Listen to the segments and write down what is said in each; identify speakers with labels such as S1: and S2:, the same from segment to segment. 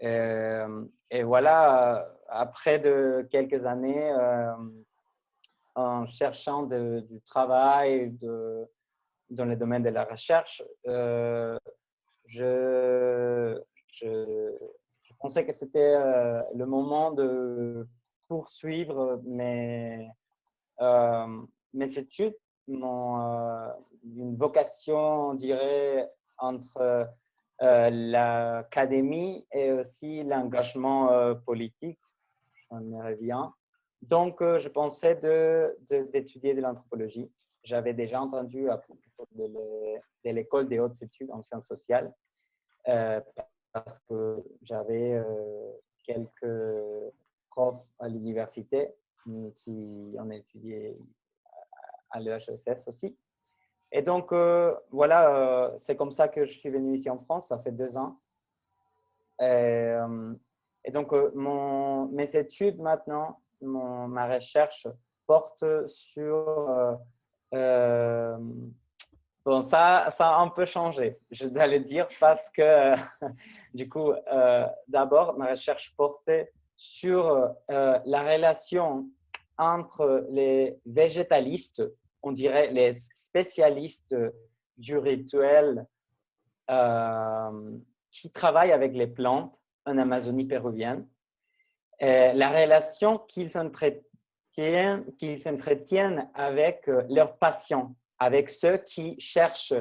S1: Et voilà, après de quelques années, en cherchant du travail dans le domaine de la recherche, je, je, je pensais que c'était le moment de poursuivre mes études, une vocation, on dirait, entre l'académie et aussi l'engagement politique. On y revient. Donc, je pensais d'étudier de l'anthropologie. J'avais déjà entendu à propos de l'école des hautes études en sciences sociales euh, parce que j'avais quelques profs à l'université qui ont étudié à l'EHESS aussi. Et donc, voilà, c'est comme ça que je suis venu ici en France, ça fait 2 ans. Et donc, mes études maintenant, ma recherche porte sur… bon, ça a un peu changé, je dois le dire, parce que du coup, d'abord, ma recherche portait sur la relation entre les végétalistes, on dirait les spécialistes du rituel qui travaillent avec les plantes en Amazonie péruvienne, la relation qu'ils entretiennent avec leurs patients, avec ceux qui cherchent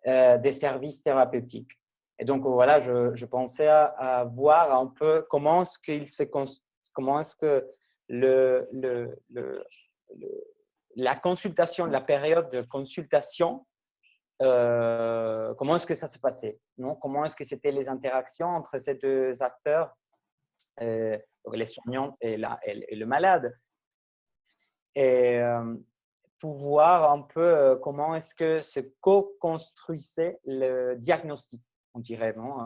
S1: des services thérapeutiques. Et donc, voilà, je pensais à voir un peu comment est-ce que la consultation, la période de consultation, comment est-ce que ça se passait, non? Comment est-ce que c'était les interactions entre ces deux acteurs, les soignants et le malade, et pour voir un peu comment est-ce que se co-construisait le diagnostic, on dirait, non?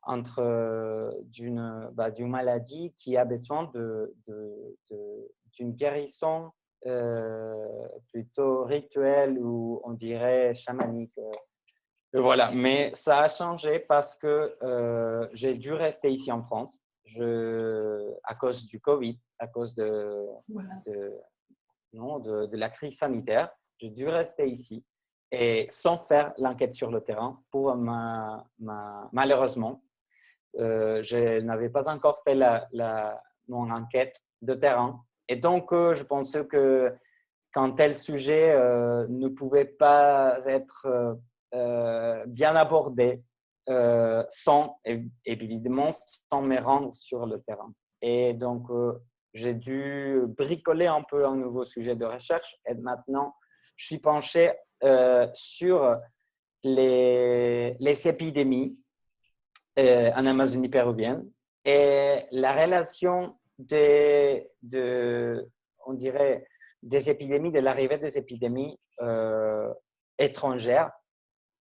S1: Entre d'une maladie qui a besoin d'une guérison plutôt rituelle ou on dirait chamanique. Voilà, mais ça a changé parce que j'ai dû rester ici en France à cause du Covid, à cause de la crise sanitaire. J'ai dû rester ici et sans faire l'enquête sur le terrain pour malheureusement, je n'avais pas encore fait mon enquête de terrain. Et donc, je pensais que quand tel sujet ne pouvait pas être bien abordé évidemment, sans me rendre sur le terrain. Et donc, j'ai dû bricoler un peu un nouveau sujet de recherche. Et maintenant, je suis penché sur les épidémies en Amazonie péruvienne et la relation on dirait, des épidémies, de l'arrivée des épidémies étrangères,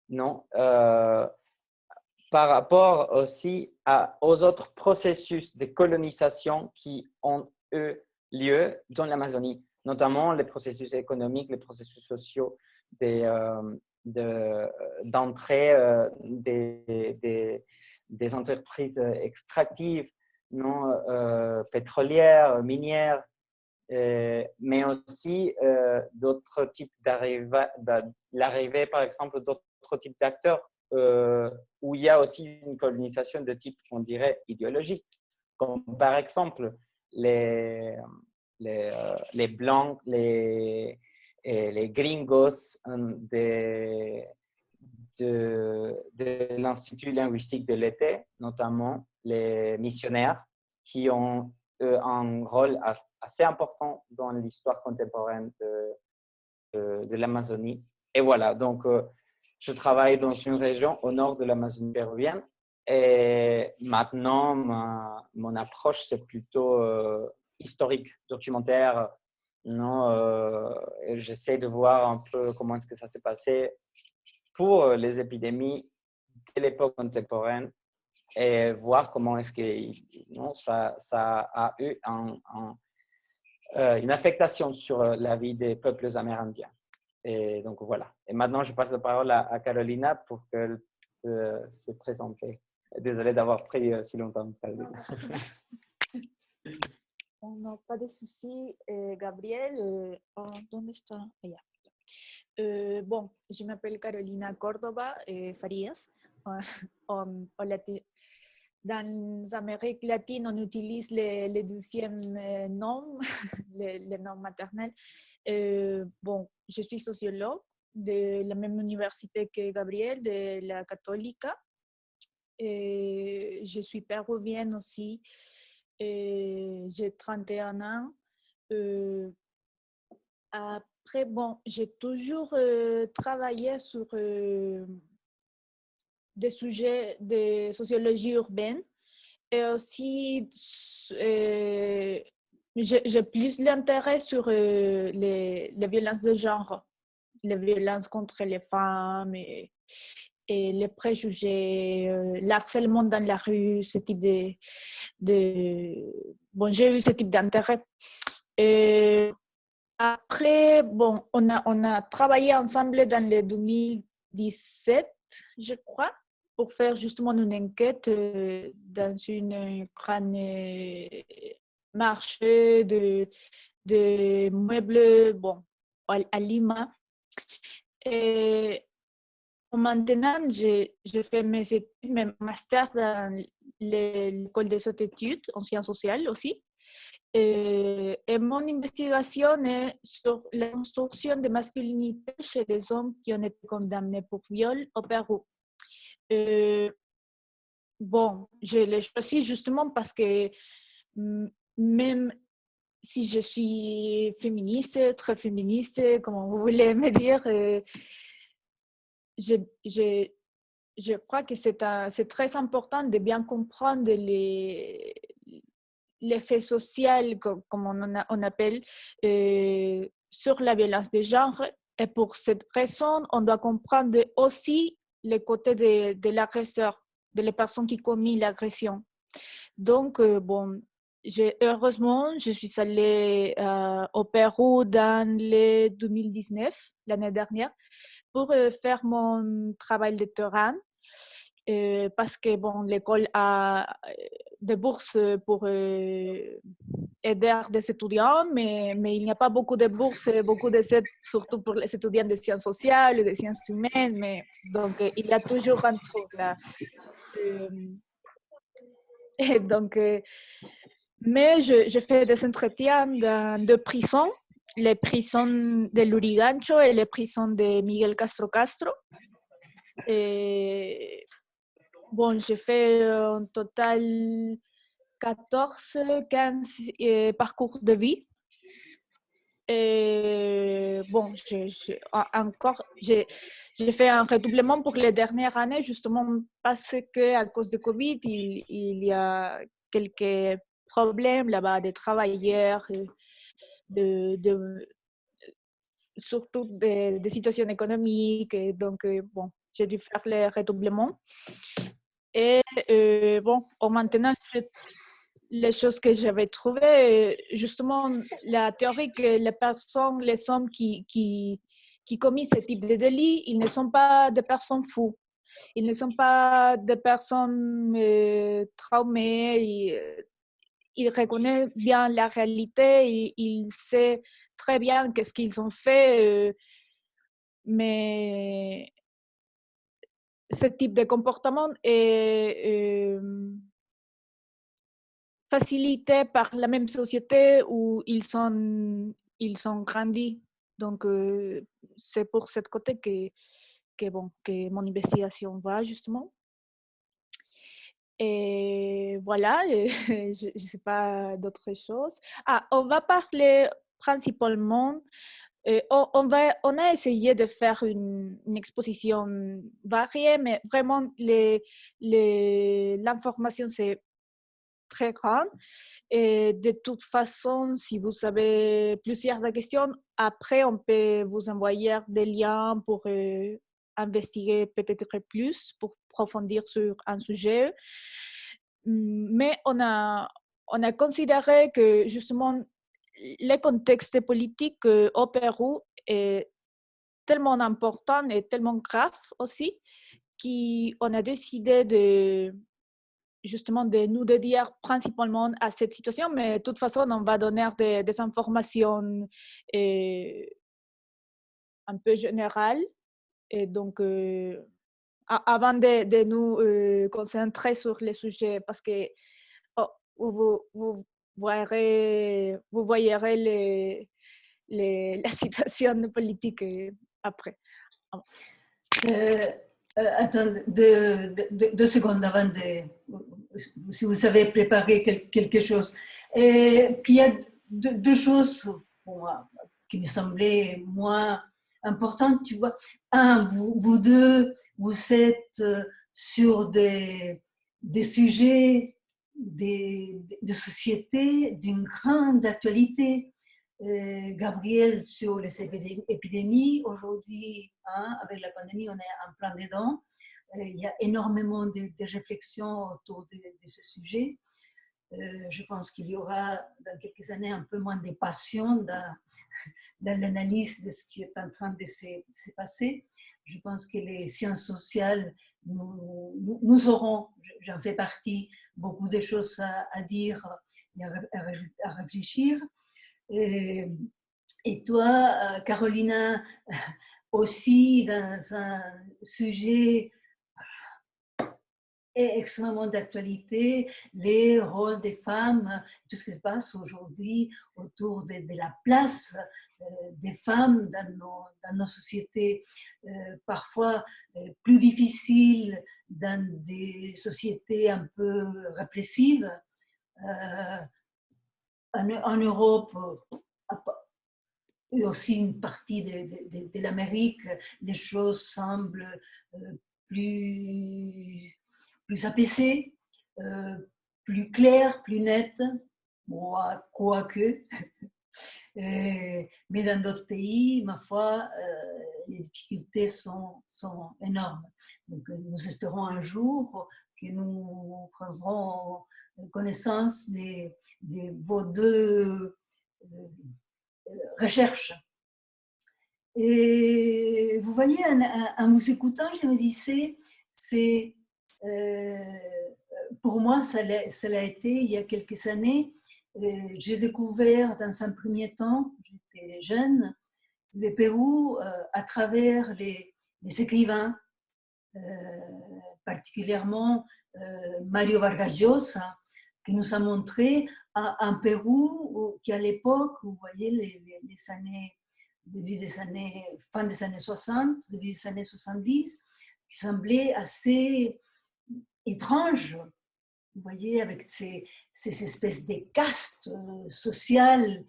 S1: non, par rapport aussi aux autres processus de colonisation qui ont eu lieu dans l'Amazonie, notamment les processus économiques, les processus sociaux d'entrée des entreprises extractives, non, pétrolières, minières, mais aussi d'autres types l'arrivée, par exemple, d'autres types d'acteurs où il y a aussi une colonisation de type, on dirait, idéologique, comme par exemple les Blancs, les gringos de l'Institut linguistique de l'été, notamment les missionnaires qui ont un rôle assez important dans l'histoire contemporaine de l'Amazonie. Et voilà, donc je travaille dans une région au nord de l'Amazonie péruvienne et maintenant, mon approche, c'est plutôt historique, documentaire. Non, j'essaie de voir un peu comment est-ce que ça s'est passé pour les épidémies de l'époque contemporaine et voir comment est-ce que ça a eu une affectation sur la vie des peuples amérindiens. Et donc voilà. Et maintenant, je passe la parole à Carolina pour qu'elle puisse se présenter. Désolé d'avoir pris si longtemps de traduire.
S2: Non, pas de souci. Gabriel, ¿dónde está? Allá. Bon, je m'appelle Carolina Córdoba Farías. Dans l'Amérique latine, on utilise le deuxième nom, le nom maternel. Bon, je suis sociologue de la même université que Gabriel, de la Católica. Je suis péruvienne aussi. J'ai 31 ans. Après, bon, j'ai toujours travaillé sur des sujets de sociologie urbaine et aussi j'ai plus l'intérêt sur les violences de genre, les violences contre les femmes et les préjugés, l'harcèlement dans la rue, ce type Bon, j'ai eu ce type d'intérêt. Après, bon, on a travaillé ensemble dans le 2017, je crois, pour faire justement une enquête dans une grande marché de meubles, bon, à Lima. Et maintenant, je fais mes études, mes masters dans l'école des hautes études en sciences sociales aussi. Et mon investigation est sur la construction de masculinité chez les hommes qui ont été condamnés pour viol au Pérou. Bon, je l'ai choisi justement parce que même si je suis féministe, très féministe, comme vous voulez me dire, je crois que c'est très important de bien comprendre l'effet social, comme on appelle, sur la violence de genre. Et pour cette raison, on doit comprendre aussi le côté de l'agresseur, de la personne qui commet l'agression. Donc, bon, heureusement, je suis allée au Pérou dans le 2019, l'année dernière, pour faire mon travail de terrain. Parce que bon, l'école a des bourses pour aider des étudiants, mais il n'y a pas beaucoup de bourses, beaucoup d'aides, surtout pour les étudiants de sciences sociales, de sciences humaines. Mais, donc, il y a toujours un truc là. Donc, mais je fais des entretiens dans deux prisons, les prisons de Lurigancho et les prisons de Miguel Castro Castro. Et bon, j'ai fait en total 14, 15 parcours de vie. Et bon, j'ai fait un redoublement pour les dernières années, justement parce qu'à cause de Covid, il y a quelques problèmes là-bas des travailleurs, surtout des situations économiques. Et donc, bon, j'ai dû faire les redoublements. Et bon, maintenant, les choses que j'avais trouvées, justement, la théorie que les personnes, les hommes qui commettent ce type de délit, ils ne sont pas des personnes fous. Ils ne sont pas des personnes traumées. Ils reconnaissent bien la réalité. Ils savent très bien qu'est-ce qu'ils ont fait. Mais ce type de comportement est facilité par la même société où ils sont grandis. Donc, c'est pour ce côté que mon investigation va justement. Et voilà, je ne sais pas d'autres choses. Ah, on va parler principalement, on a essayé de faire une exposition variée, mais vraiment, l'information, c'est très grande. Et de toute façon, si vous avez plusieurs questions, après, on peut vous envoyer des liens pour investiguer peut-être plus, pour approfondir sur un sujet. Mais on a considéré que justement, le contexte politique au Pérou est tellement important et tellement grave aussi qu'on a décidé justement de nous dédier principalement à cette situation, mais de toute façon, on va donner des informations un peu générales. Et donc, avant de nous concentrer sur les sujets, parce que oh, vous voyerez la situation politique après.
S3: Attends, deux secondes avant si vous savez préparer quelque chose. Puis il y a deux choses pour moi, qui me semblaient moins importantes, tu vois. Un, vous deux, vous êtes sur des sujets de société d'une grande actualité. Gabriel sur les épidémies. Aujourd'hui, avec la pandémie, on est en plein dedans. Il y a énormément de réflexions autour de ce sujet. Je pense qu'il y aura dans quelques années un peu moins de passion dans l'analyse de ce qui est en train de se passer. Je pense que les sciences sociales nous auront, j'en fais partie, beaucoup de choses à dire et à réfléchir. Et toi, Carolina, aussi dans un sujet extrêmement d'actualité, les rôles des femmes, tout ce qui se passe aujourd'hui autour de la place des femmes dans nos sociétés, parfois plus difficiles dans des sociétés un peu répressives. En Europe, et aussi une partie de l'Amérique, les choses semblent plus apaisées, plus claires, plus nettes, quoique. Mais dans d'autres pays, ma foi, les difficultés sont énormes. Donc nous espérons un jour que nous prendrons connaissance de vos deux recherches. Et vous voyez, en vous écoutant, je me disais, pour moi, ça l'a été il y a quelques années. J'ai découvert dans un premier temps, j'étais jeune, le Pérou à travers les écrivains, particulièrement Mario Vargas Llosa, qui nous a montré un Pérou qui, à l'époque, vous voyez, les années, fin des années 60, début des années 70, qui semblait assez étrange, vous voyez, avec ces espèces de castes sociales,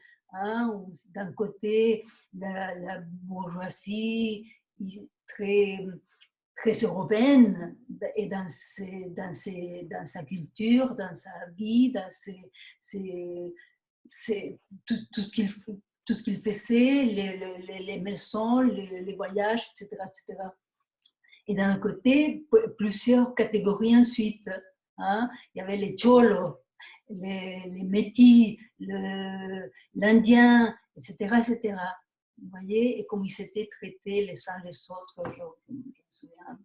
S3: où d'un côté, la bourgeoisie très européenne et dans sa culture, dans sa vie, dans tout ce qu'il faisait, les maisons, les voyages, etc., etc. Et d'un côté, plusieurs catégories ensuite. Il y avait les cholos, les métis, l'indien, etc., etc. Vous voyez, et comme ils étaient traités les uns les autres. Je me souviens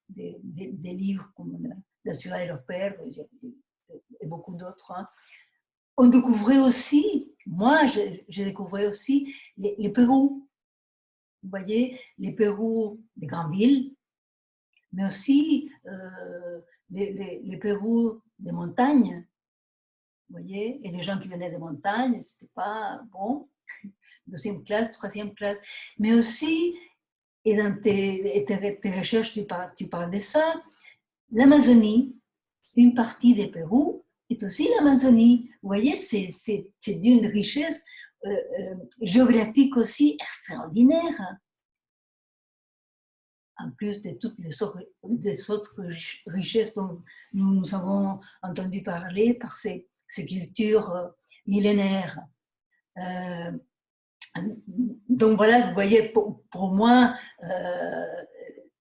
S3: des livres comme La Ciudad de los Perros et beaucoup d'autres. On découvrait aussi, moi, j'ai découvert aussi les Pérou. Vous voyez, les Pérou des grandes villes, mais aussi les Pérou des montagnes. Vous voyez, et les gens qui venaient des montagnes, c'était pas bon. Deuxième classe, troisième classe. Mais aussi, et dans tes recherches, tu parles de ça, l'Amazonie, une partie des Pérou est aussi l'Amazonie. Vous voyez, c'est d'une richesse géographique aussi extraordinaire. En plus de toutes les autres richesses dont nous avons entendu parler par ces cultures millénaires. Donc voilà, vous voyez, pour moi,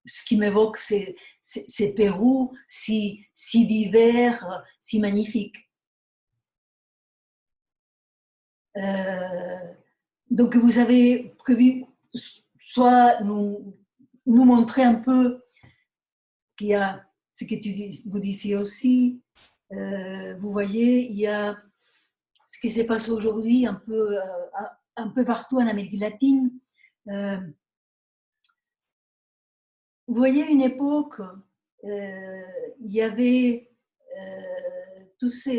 S3: ce qui m'évoque, c'est Pérou si divers, si magnifique. Donc vous avez prévu soit nous montrer un peu qu'il y a ce que vous disiez aussi. Vous voyez, il y a ce qui se passe aujourd'hui un peu partout en Amérique latine. Vous voyez, une époque, il y avait tous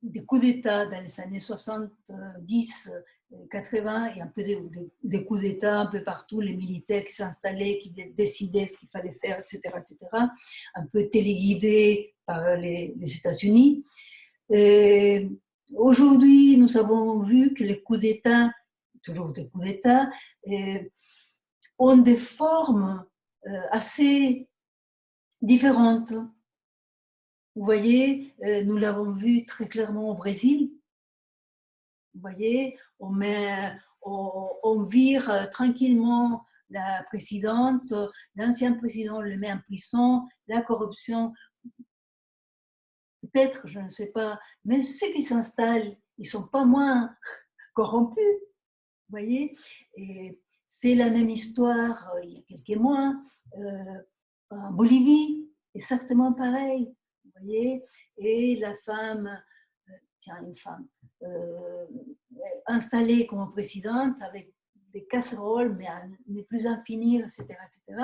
S3: des coups d'État dans les années 70, 80, et un peu des coups d'État un peu partout, les militaires qui s'installaient, qui décidaient ce qu'il fallait faire, etc., etc., un peu téléguidés par les États-Unis. Aujourd'hui, nous avons vu que les coups d'État, toujours des coups d'État, ont des formes assez différentes. Vous voyez, nous l'avons vu très clairement au Brésil. Vous voyez, on vire tranquillement la présidente, l'ancien président le met en prison, la corruption, peut-être, je ne sais pas, mais ceux qui s'installent, ils ne sont pas moins corrompus. Vous voyez, et c'est la même histoire il y a quelques mois en Bolivie, exactement pareil. Vous voyez, et la femme, une femme installée comme présidente avec des casseroles, mais à ne plus en finir, etc., etc.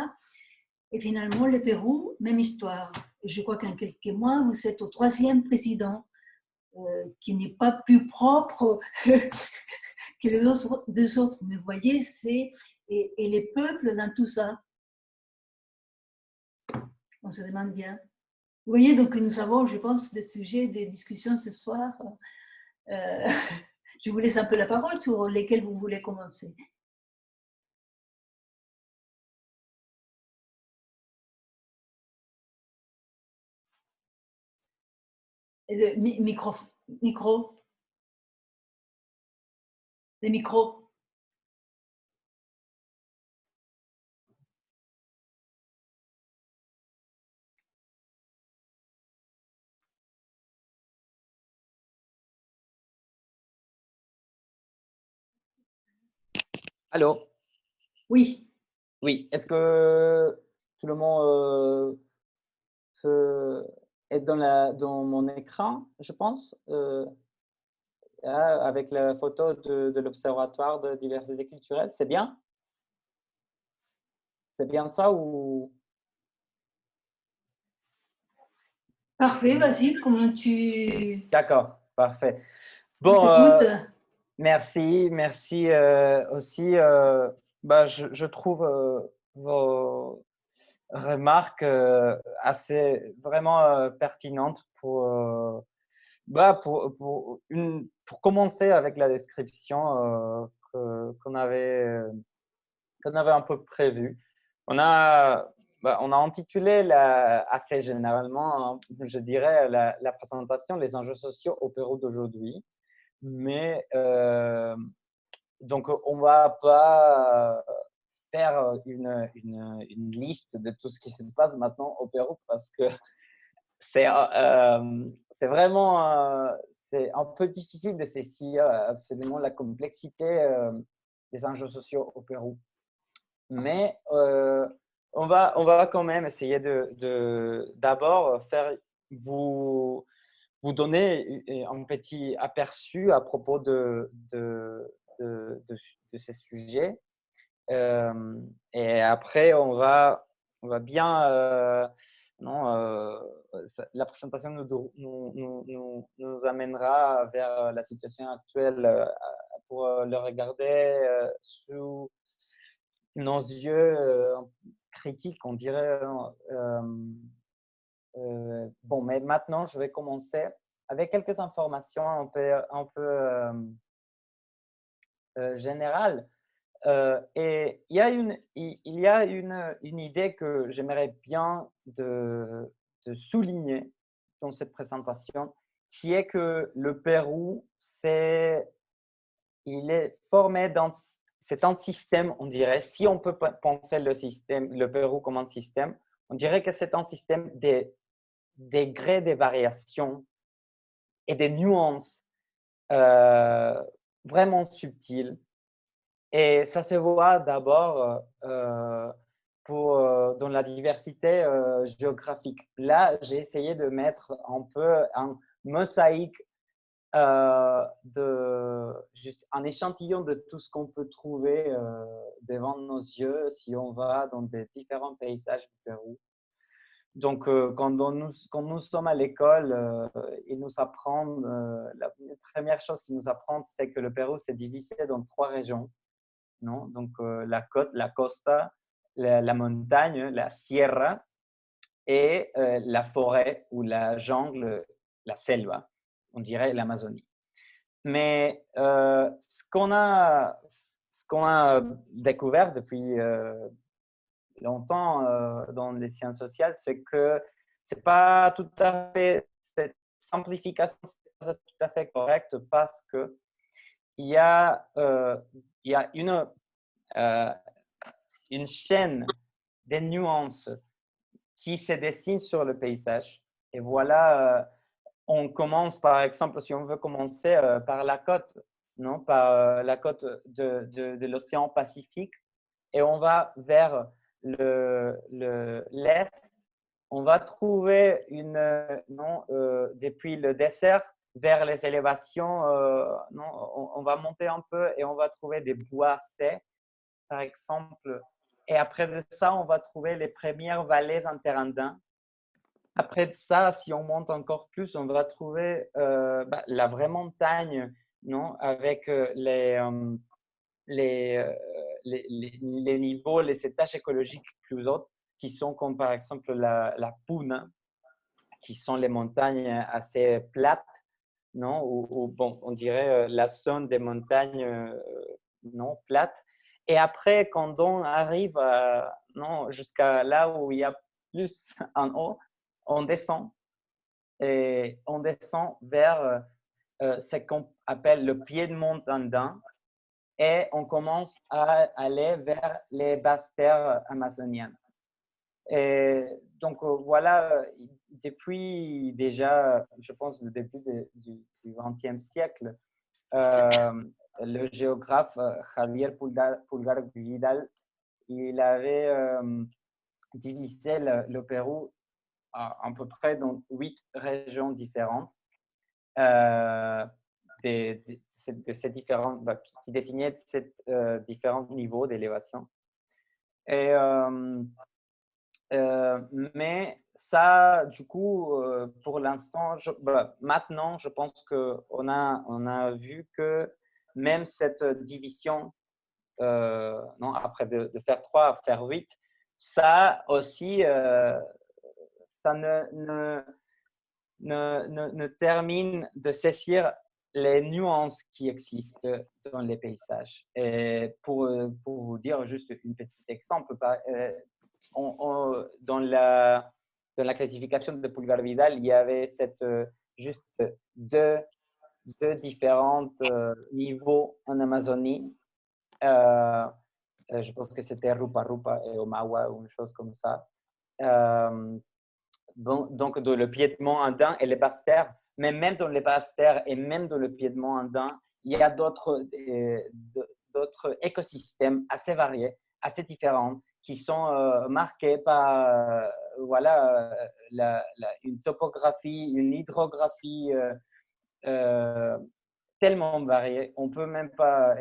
S3: Et finalement, le Pérou, même histoire. Et je crois qu'en quelques mois, vous êtes au 3e président qui n'est pas plus propre que les deux autres. Mais vous voyez, et les peuples dans tout ça, on se demande bien. Vous voyez, donc nous avons, je pense, des sujets, des discussions ce soir. Je vous laisse un peu la parole sur lesquels vous voulez commencer. Le micro. Les micros.
S1: Allô?
S3: Oui.
S1: Oui, est-ce que tout le monde peut être dans mon écran, je pense, avec la photo de l'Observatoire de diversité culturelle? C'est bien? C'est bien ça ou…
S3: Parfait, vas-y, comment tu…
S1: D'accord, parfait.
S3: On
S1: Bon,
S3: t'écoute.
S1: merci aussi. Je trouve vos remarques assez vraiment pertinentes pour commencer avec la description qu'on avait un peu prévue. On a intitulé assez généralement, hein, je dirais, la présentation les enjeux sociaux au Pérou d'aujourd'hui. Mais donc, on ne va pas faire une liste de tout ce qui se passe maintenant au Pérou parce que c'est vraiment c'est un peu difficile de saisir absolument la complexité des enjeux sociaux au Pérou. Mais on va quand même essayer d'abord vous donner un petit aperçu à propos de ces sujets. Et après, on va bien… la présentation nous amènera vers la situation actuelle pour le regarder sous nos yeux critiques, on dirait. Bon, mais maintenant, je vais commencer avec quelques informations un peu générales. Et il y a une idée que j'aimerais bien de souligner dans cette présentation, qui est que le Pérou, il est formé c'est un système, on dirait, si on peut penser le Pérou comme un système, on dirait que c'est un système des degrés de variation et des nuances vraiment subtiles. Et ça se voit d'abord dans la diversité géographique. Là, j'ai essayé de mettre un peu un mosaïque juste un échantillon de tout ce qu'on peut trouver devant nos yeux si on va dans des différents paysages du Pérou. Donc, quand nous sommes à l'école, ils nous apprennent, la première chose qu'ils nous apprennent, c'est que le Pérou s'est divisé dans 3 régions. Non? Donc, la côte, la costa, la montagne, la sierra, et la forêt ou la jungle, la selva, on dirait l'Amazonie. Mais ce qu'on a découvert depuis longtemps dans les sciences sociales, c'est que c'est pas tout à fait cette simplification, c'est pas tout à fait correcte parce que il y a une chaîne des nuances qui se dessine sur le paysage. Et voilà, on commence par exemple, si on veut commencer par la côte, non, par la côte de l'océan Pacifique, et on va vers l'est, on va trouver depuis le désert vers les élévations, on va monter un peu et on va trouver des bois secs, par exemple. Et après de ça, on va trouver les premières vallées interandines. Après ça, si on monte encore plus, on va trouver la vraie montagne, non, avec les niveaux, les étages écologiques plus hauts, qui sont comme par exemple la Puna, qui sont les montagnes assez plates, non, ou bon, on dirait la zone des montagnes non plates. Et après, quand on arrive jusqu'à là où il y a plus en haut, on descend et on descend vers ce qu'on appelle le pied-de-monts andin et on commence à aller vers les basses terres amazoniennes. Et donc voilà, depuis déjà, je pense, le début du XXe siècle, le géographe Javier Pulgar Vidal, il avait divisé le Pérou à peu près dans 8 régions différentes de ces différentes, qui désignaient ces différents niveaux d'élévation. Et mais ça, du coup, pour l'instant, maintenant, je pense qu'on a vu que même cette division, non, après de faire 3 à faire 8, ça aussi, ça ne termine de saisir les nuances qui existent dans les paysages. Et pour vous dire juste un petit exemple, dans la classification de Pulgar Vidal, il y avait juste deux différents niveaux en Amazonie. Je pense que c'était Rupa Rupa et Omawa ou une chose comme ça. Donc, dans le piédement andin et les basses terres, mais même dans les basses terres et même dans le piédement andin, il y a d'autres écosystèmes assez variés, assez différents, qui sont marqués par une topographie, une hydrographie tellement variée, on ne peut même pas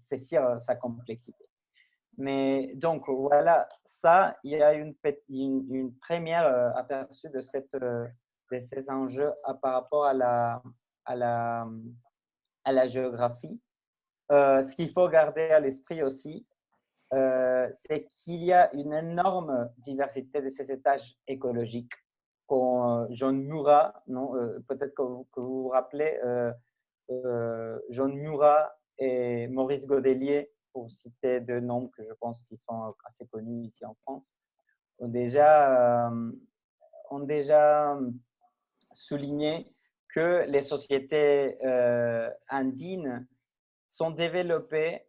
S1: saisir sa complexité. Mais donc, voilà, ça, il y a une première aperçu de ces enjeux par rapport à la géographie. Ce qu'il faut garder à l'esprit aussi, c'est qu'il y a une énorme diversité de ces étages écologiques. John Murat, peut-être que vous vous rappelez, John Murat et Maurice Godelier, pour citer 2 noms que je pense qui sont assez connus ici en France, ont déjà souligné que les sociétés andines sont développées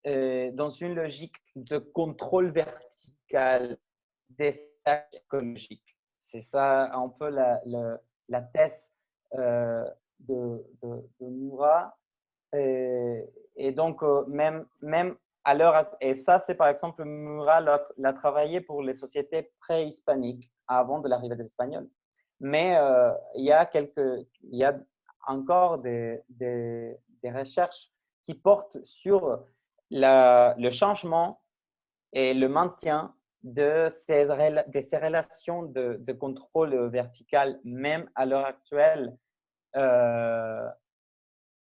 S1: dans une logique de contrôle vertical des étages écologiques. C'est ça un peu la thèse de Murat. Et donc, même et ça, c'est par exemple, Murat l'a travaillé pour les sociétés préhispaniques avant de l'arrivée des Espagnols. Mais il y a encore des recherches qui portent sur le changement et le maintien de ces relations de contrôle vertical, même à l'heure actuelle,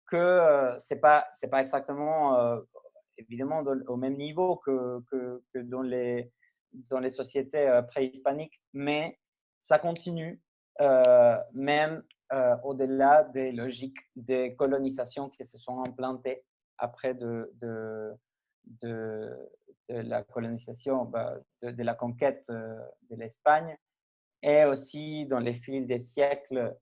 S1: que ce n'est pas exactement, évidemment, au même niveau que dans les sociétés préhispaniques, mais ça continue, même au-delà des logiques de colonisation qui se sont implantées après de la colonisation, de la conquête de l'Espagne, et aussi dans les fils des siècles,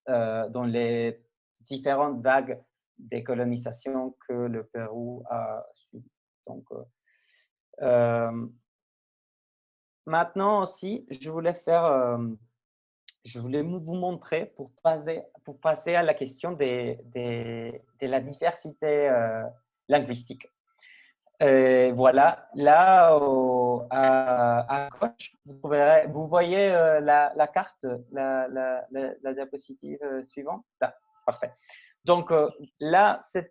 S1: dans les différentes vagues de colonisation que le Pérou a subies. Donc, maintenant aussi, je voulais vous montrer pour passer à la question de la diversité linguistique. Voilà, là à gauche, vous voyez la carte, la diapositive suivante. Là, parfait. Donc là, c'est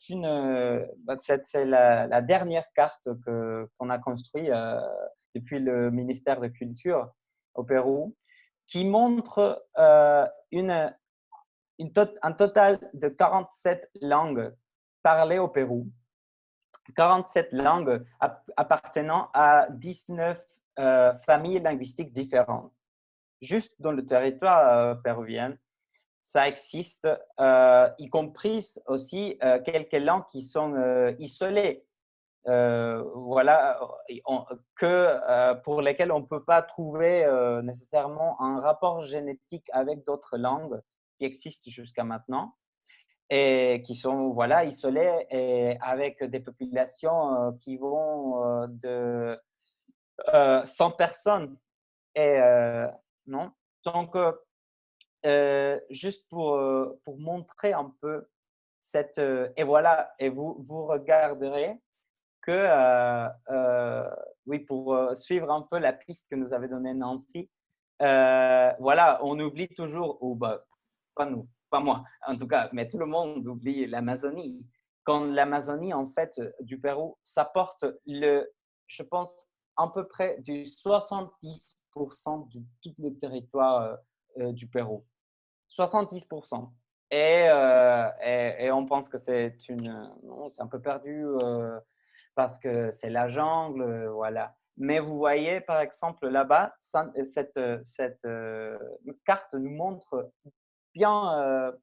S1: la dernière carte qu'on a construite depuis le ministère de Culture au Pérou, qui montre un total de 47 langues parlées au Pérou. 47 langues appartenant à 19 familles linguistiques différentes. Juste dans le territoire péruvien, ça existe, y compris aussi quelques langues qui sont isolées, voilà, pour lesquelles on ne peut pas trouver nécessairement un rapport génétique avec d'autres langues qui existent jusqu'à maintenant, et qui sont voilà, isolées et avec des populations qui vont de 100 personnes. Et, non? Donc, juste pour montrer un peu et voilà, et vous regarderez que, oui, pour suivre un peu la piste que nous avait donnée Nancy, voilà, on oublie toujours, ou pas nous, pas moi en tout cas, mais tout le monde oublie l'Amazonie. Quand l'Amazonie, en fait, du Pérou, ça porte je pense, à peu près du 70% de tout le territoire du Pérou. 70%. Et on pense que non, c'est un peu perdu parce que c'est la jungle, voilà. Mais vous voyez, par exemple, là-bas, cette carte nous montre bien,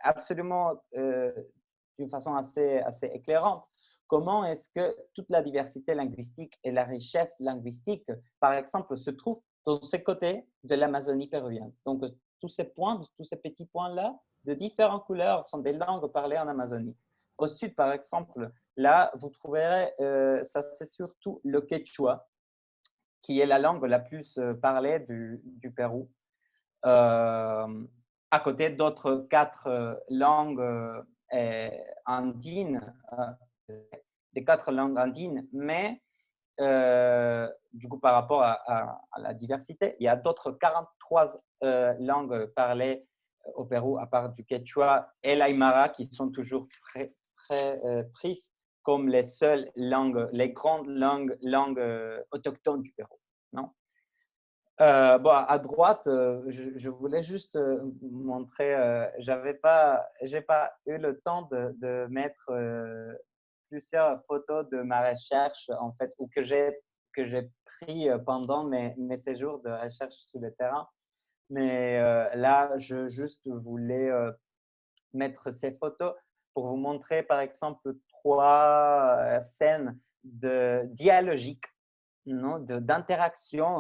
S1: absolument d'une façon assez éclairante, comment est-ce que toute la diversité linguistique et la richesse linguistique, par exemple, se trouve dans ces côtés de l'Amazonie péruvienne. Donc, tous ces points, tous ces petits points-là, de différentes couleurs, sont des langues parlées en Amazonie. Au sud, par exemple, là, vous trouverez, ça c'est surtout le quechua, qui est la langue la plus parlée du Pérou, à côté d'autres 4 langues andines, des 4 langues andines, mais du coup, par rapport à la diversité, il y a d'autres 43 langues parlées au Pérou, à part du quechua et l'aymara, qui sont toujours très prises comme les seules langues, les grandes langues autochtones du Pérou. Non? À droite, je voulais juste montrer, j'ai pas eu le temps de mettre plusieurs photos de ma recherche, en fait, ou que j'ai pris pendant mes séjours de recherche sur le terrain. Mais là, je juste voulais mettre ces photos pour vous montrer, par exemple, 3 scènes dialogiques, d'interaction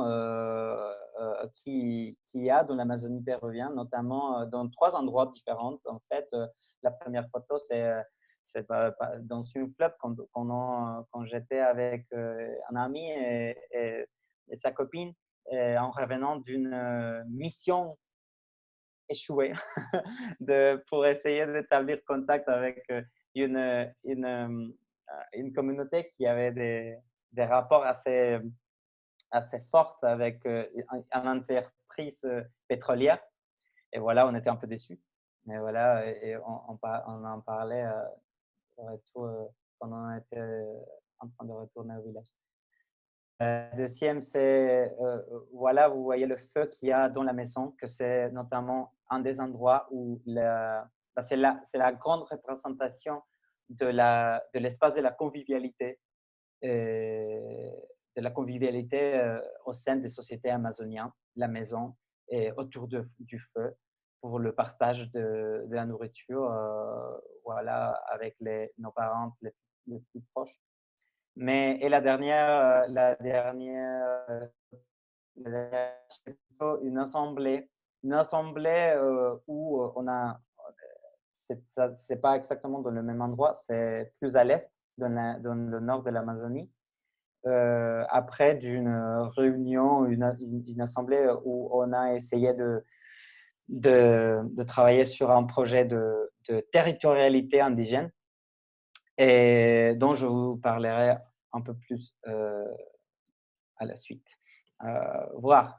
S1: qu'il y a dans l'Amazonie péruvienne, notamment dans 3 endroits différents. En fait, la première photo, c'est dans une club quand j'étais avec un ami et sa copine, en revenant d'une mission échouée pour essayer d'établir contact avec une une communauté qui avait des rapports assez forts avec une entreprise pétrolière. Et voilà, on était un peu déçus. Mais voilà, et on en parlait quand on était en train de retourner au village. Deuxième, c'est, voilà, vous voyez le feu qu'il y a dans la maison, que c'est notamment un des endroits où c'est la grande représentation de l'espace de la convivialité, au sein des sociétés amazoniennes, la maison, et autour du feu, pour le partage de la nourriture, voilà, avec nos parents les plus proches. Et la dernière, c'est plutôt une assemblée où c'est pas exactement dans le même endroit, c'est plus à l'est, dans le nord de l'Amazonie. Après d'une réunion, une assemblée où on a essayé de travailler sur un projet de territorialité indigène, et dont je vous parlerai un peu plus à la suite. Voir.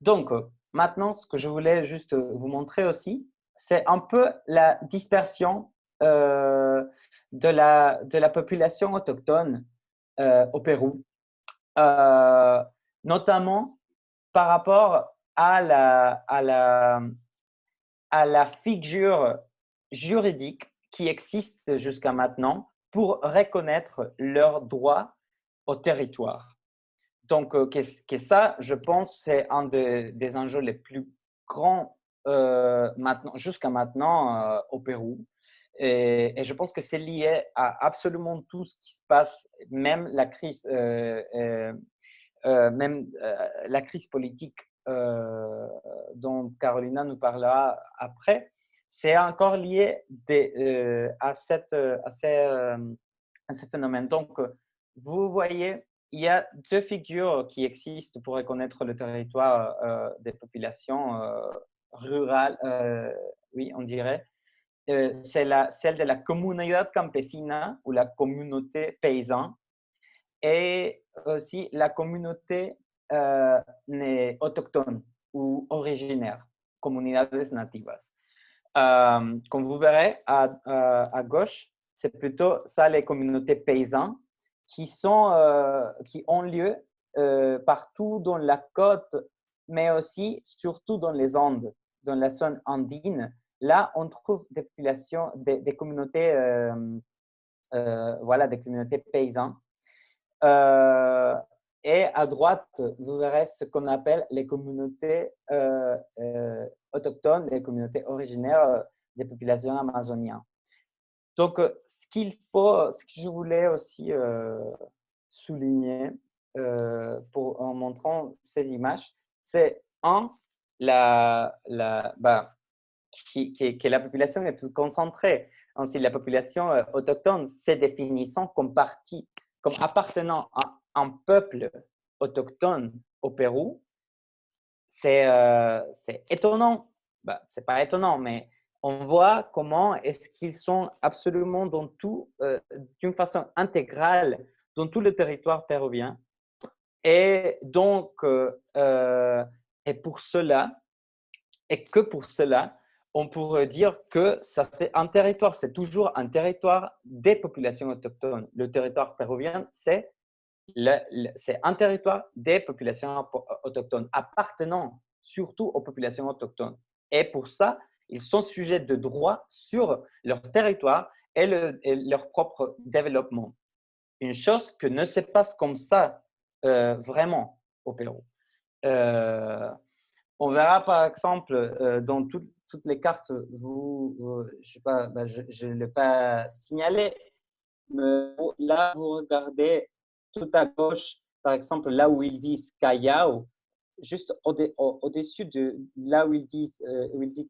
S1: Donc, maintenant, ce que je voulais juste vous montrer aussi, c'est un peu la dispersion de la population autochtone au Pérou, notamment par rapport à la figure juridique qui existe jusqu'à maintenant pour reconnaître leurs droits au territoire. Donc, ça, je pense, c'est un des enjeux les plus grands jusqu'à maintenant au Pérou. Et je pense que c'est lié à absolument tout ce qui se passe, même la crise, la crise politique dont Carolina nous parlera après. C'est encore lié à ce phénomène. Donc, vous voyez, il y a deux figures qui existent pour reconnaître le territoire des populations rurales, oui, on dirait. C'est celle de la comunidad campesina ou la communauté paysanne, et aussi la communauté autochtone ou originaire, comunidades nativas. Comme vous verrez à gauche, c'est plutôt ça, les communautés paysannes qui ont lieu partout dans la côte, mais aussi surtout dans les Andes, dans la zone andine. Là, on trouve des populations, des communautés, voilà, des communautés paysannes. Et à droite, vous verrez ce qu'on appelle les communautés autochtones, les communautés originaires des populations amazoniennes. Donc, ce que je voulais aussi souligner en montrant ces images, c'est que la population est toute concentrée. Ainsi, la population autochtone se définissant comme appartenant à un peuple autochtone au Pérou, c'est étonnant. Ce n'est pas étonnant, mais on voit comment est-ce qu'ils sont absolument dans tout, d'une façon intégrale, dans tout le territoire péruvien. Et donc, et pour cela, et que pour cela, on pourrait dire que ça, c'est un territoire, c'est toujours un territoire des populations autochtones. Le territoire péruvien, c'est un territoire des populations autochtones, appartenant surtout aux populations autochtones. Et pour ça, ils sont sujets de droit sur leur territoire et leur propre développement. Une chose que ne se passe comme ça vraiment au Pérou. On verra par exemple dans toutes les cartes, je sais pas, je ne l'ai pas signalé, mais là vous regardez tout à gauche, par exemple là où ils disent Callao, juste au-dessus de là où ils disent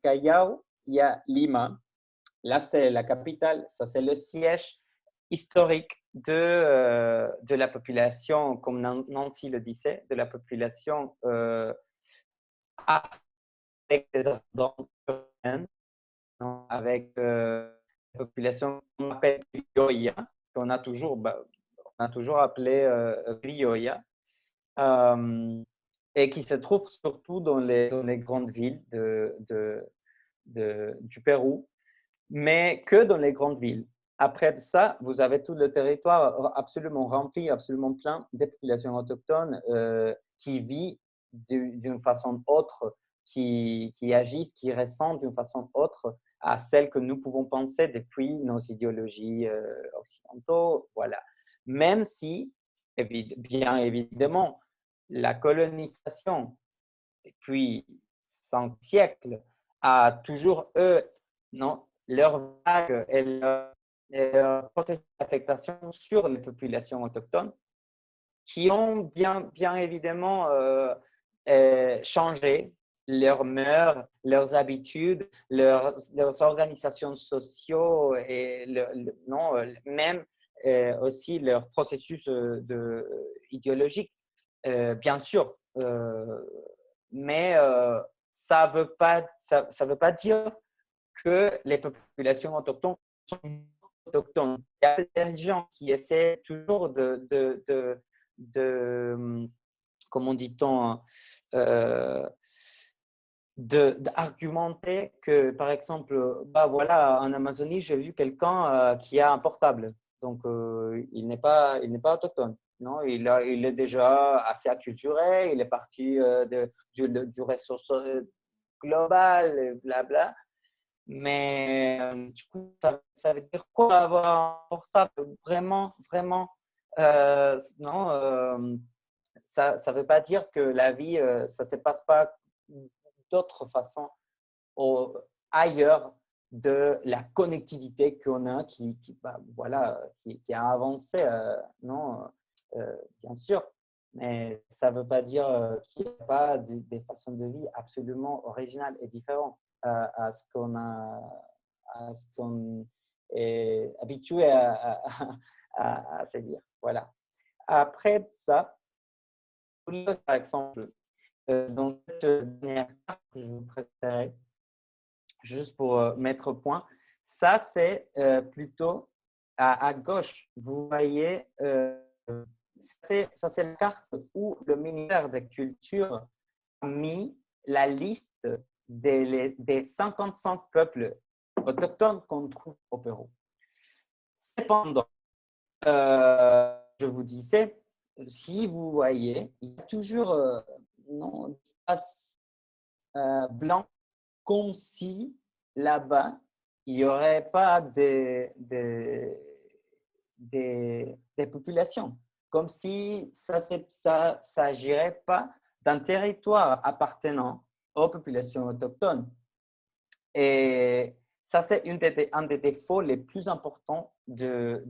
S1: Callao, il y a Lima. Là c'est la capitale, ça c'est le siège historique de la population, comme Nancy le disait, de la population avec des ascendances européennes, avec la population qu'on appelle Yoya, qu'on a toujours, on a toujours appelé criolla, et qui se trouve surtout dans les grandes villes du Pérou, mais que dans les grandes villes. Après ça, vous avez tout le territoire absolument rempli, absolument plein de populations autochtones qui vivent d'une façon autre, qui agissent, qui ressentent d'une façon autre à celle que nous pouvons penser depuis nos idéologies occidentaux. Voilà. Même si, bien évidemment, la colonisation depuis 5 siècles a toujours, non, leur vague et leur processus d'affectation sur les populations autochtones qui ont bien évidemment changé leurs mœurs, leurs habitudes, leurs organisations sociaux et non, même aussi leur processus idéologique, bien sûr. Mais ça veut pas dire que les populations autochtones sont autochtones. Il y a des gens qui essaient toujours comment dit-on, d'argumenter que, par exemple, voilà, en Amazonie, j'ai vu quelqu'un qui a un portable. Donc, il n'est pas autochtone. Non, il est déjà assez acculturé, il est parti du réseau global, blabla. Mais du coup, ça veut dire quoi avoir un portable? Vraiment, vraiment, non, ça ne veut pas dire que la vie, ça ne se passe pas d'autre façon ailleurs de la connectivité qu'on a voilà, qui a avancé, non, bien sûr, mais ça ne veut pas dire qu'il n'y a pas des façons de vie absolument originales et différentes à ce qu'on est habitué à se dire. Voilà. Après ça, par exemple, dans cette dernière carte que je vous préférais, juste pour mettre au point, ça c'est plutôt à gauche. Vous voyez, ça c'est la carte où le ministère de la Culture a mis la liste des 55 peuples autochtones qu'on trouve au Pérou. Cependant, je vous disais, si vous voyez, il y a toujours non, espace blanc comme si là-bas, il n'y aurait pas des populations, comme si ça s'agirait pas d'un territoire appartenant aux populations autochtones. Et ça, c'est un des défauts les plus importants de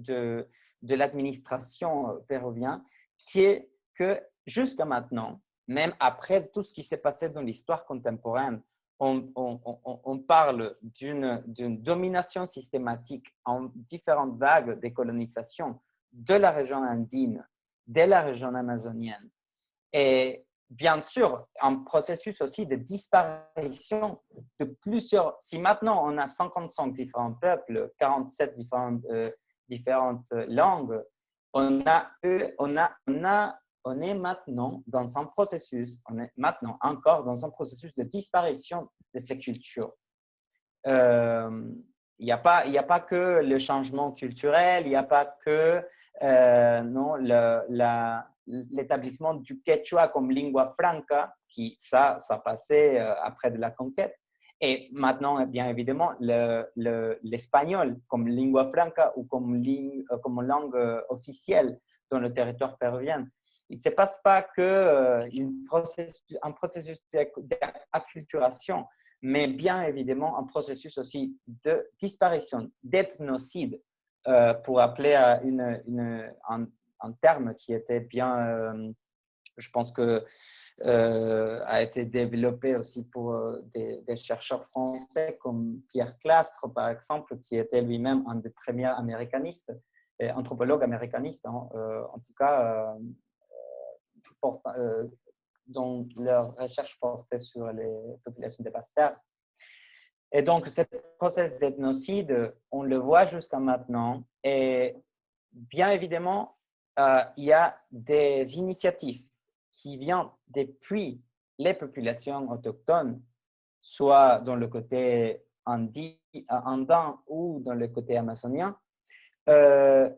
S1: l'administration péruvienne, qui est que jusqu'à maintenant, même après tout ce qui s'est passé dans l'histoire contemporaine, on parle d'une domination systématique en différentes vagues de colonisation de la région andine, de la région amazonienne. Et bien sûr, un processus aussi de disparition de plusieurs. Si maintenant on a 55 différents peuples, 47 différentes langues, on est maintenant dans un processus, on est maintenant encore dans un processus de disparition de ces cultures. Il n'y a pas que le changement culturel, il n'y a pas que non, l'établissement du quechua comme lingua franca, qui ça passait après de la conquête. Et maintenant, bien évidemment, l'espagnol comme lingua franca ou comme langue officielle dans le territoire péruvien. Il ne se passe pas que un processus d'acculturation, mais bien évidemment un processus aussi de disparition, d'ethnocide, pour appeler à un terme qui était bien, je pense que a été développé aussi pour des chercheurs français comme Pierre Clastres, par exemple, qui était lui-même un des premiers américanistes, anthropologues américanistes, hein, en tout cas, dont leurs recherches portaient sur les populations de Basse-Terre. Et donc, ce processus d'ethnocide, on le voit jusqu'à maintenant. Et bien évidemment, il y a des initiatives qui viennent depuis les populations autochtones, soit dans le côté andin ou dans le côté amazonien,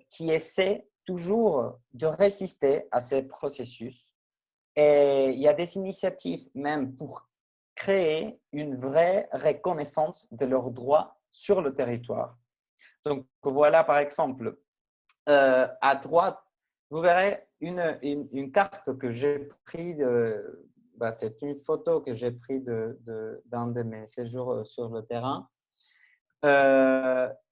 S1: qui essaient toujours de résister à ces processus. Et il y a des initiatives même pour créer une vraie reconnaissance de leurs droits sur le territoire. Donc voilà, par exemple, à droite, vous verrez une carte que j'ai prise, c'est une photo que j'ai prise d'un de mes séjours sur le terrain,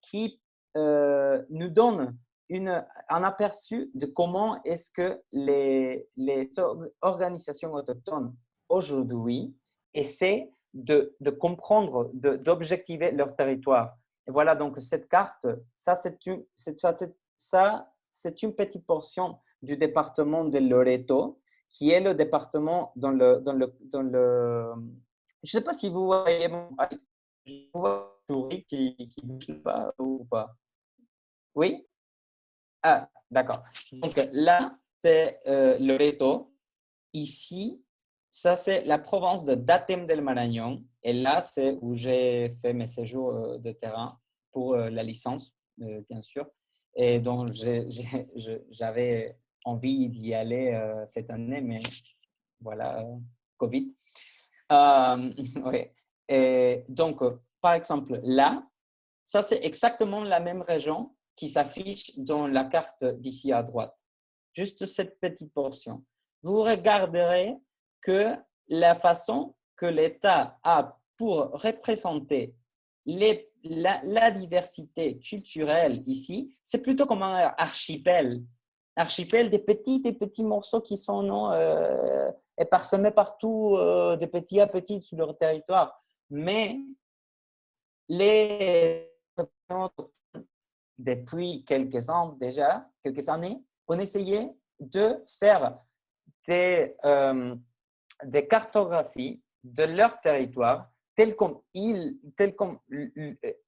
S1: qui nous donne un aperçu de comment est-ce que les organisations autochtones aujourd'hui essaient de comprendre, d'objectiver leur territoire. Et voilà, donc cette carte, ça c'est une petite portion du département de Loreto, qui est le département je ne sais pas si vous voyez je vois une souris qui bouge pas ou pas. Oui? Ah, d'accord. Donc là, c'est Loreto. Ici, ça c'est la province de Datem del Marañón. Et là, c'est où j'ai fait mes séjours de terrain pour la licence, bien sûr. Et donc, j'avais envie d'y aller cette année, mais voilà, Covid. Oui. Et donc, par exemple, là, ça c'est exactement la même région qui s'affiche dans la carte d'ici à droite. Juste cette petite portion. Vous regarderez que la façon que l'État a pour représenter la diversité culturelle ici, c'est plutôt comme un archipel. Archipel des petits morceaux qui sont parsemés partout, de petit à petit sur leur territoire. Mais les depuis quelques années, on essayait de faire des cartographies de leur territoire tel comme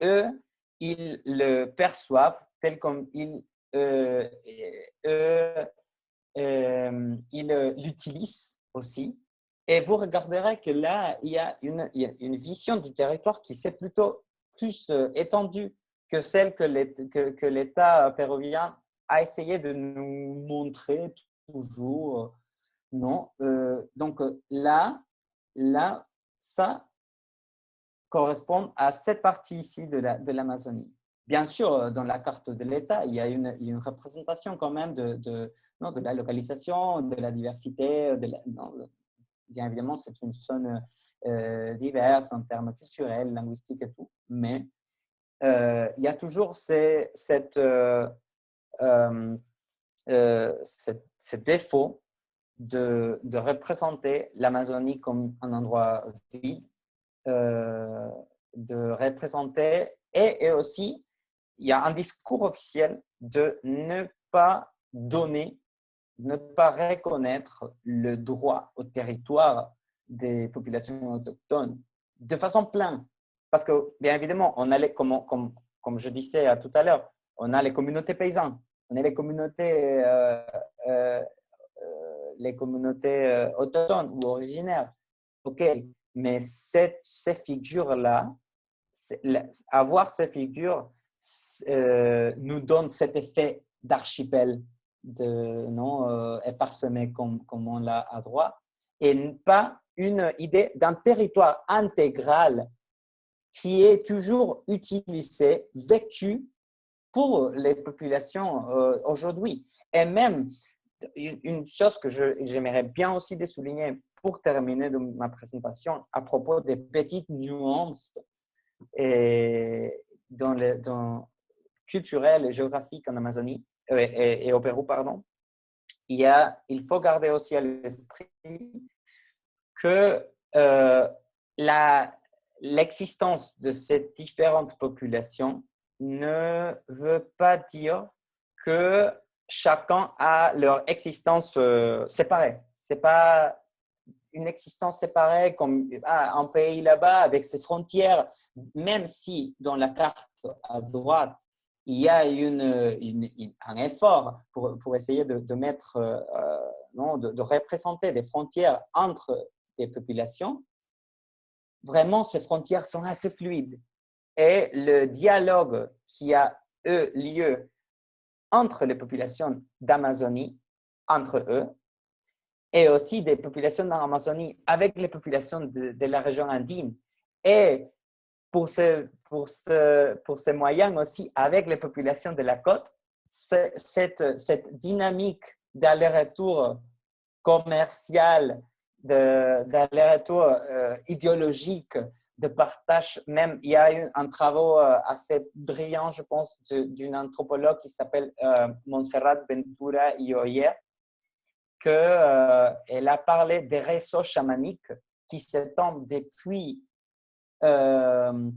S1: eux, ils le perçoivent, tel comme ils l'utilisent aussi. Et vous regarderez que là, il y a une vision du territoire qui s'est plutôt plus étendue que celle que l'État péruvien a essayé de nous montrer toujours. Non. Donc là, ça correspond à cette partie ici de l'Amazonie. Bien sûr, dans la carte de l'État, il y a une représentation quand même de la localisation, de la diversité. Bien évidemment, c'est une zone diverse en termes culturels, linguistiques et tout, mais il y a toujours ce défaut de représenter l'Amazonie comme un endroit vide, de représenter, et aussi, il y a un discours officiel de ne pas donner, ne pas reconnaître le droit au territoire des populations autochtones de façon pleine. Parce que, bien évidemment, on a comme je disais tout à l'heure, on a les communautés paysannes, on a les communautés autochtones ou originaires. OK, mais ces figures-là, avoir ces figures nous donne cet effet d'archipel, parsemé comme on l'a à droite, et pas une idée d'un territoire intégral qui est toujours utilisé, vécu pour les populations aujourd'hui. Et même, une chose que j'aimerais bien aussi souligner pour terminer de ma présentation à propos des petites nuances culturelles et géographiques en Amazonie et au Pérou, pardon, il faut garder aussi à l'esprit que l'existence de ces différentes populations ne veut pas dire que chacun a leur existence séparée. Ce n'est pas une existence séparée comme un pays là-bas avec ses frontières, même si dans la carte à droite, il y a un effort pour essayer de mettre, de représenter des frontières entre des populations. Vraiment, ces frontières sont assez fluides. Et le dialogue qui a eu lieu entre les populations d'Amazonie, entre eux, et aussi des populations dans l'Amazonie avec les populations de la région andine, et pour ces moyens aussi avec les populations de la côte, cette dynamique d'aller-retour commercial, d'aller-retour idéologique, de partage. Même, il y a eu un travail assez brillant, je pense, d'une anthropologue qui s'appelle Montserrat Ventura Ioyer, qu'elle a parlé des réseaux chamaniques qui s'étendent depuis le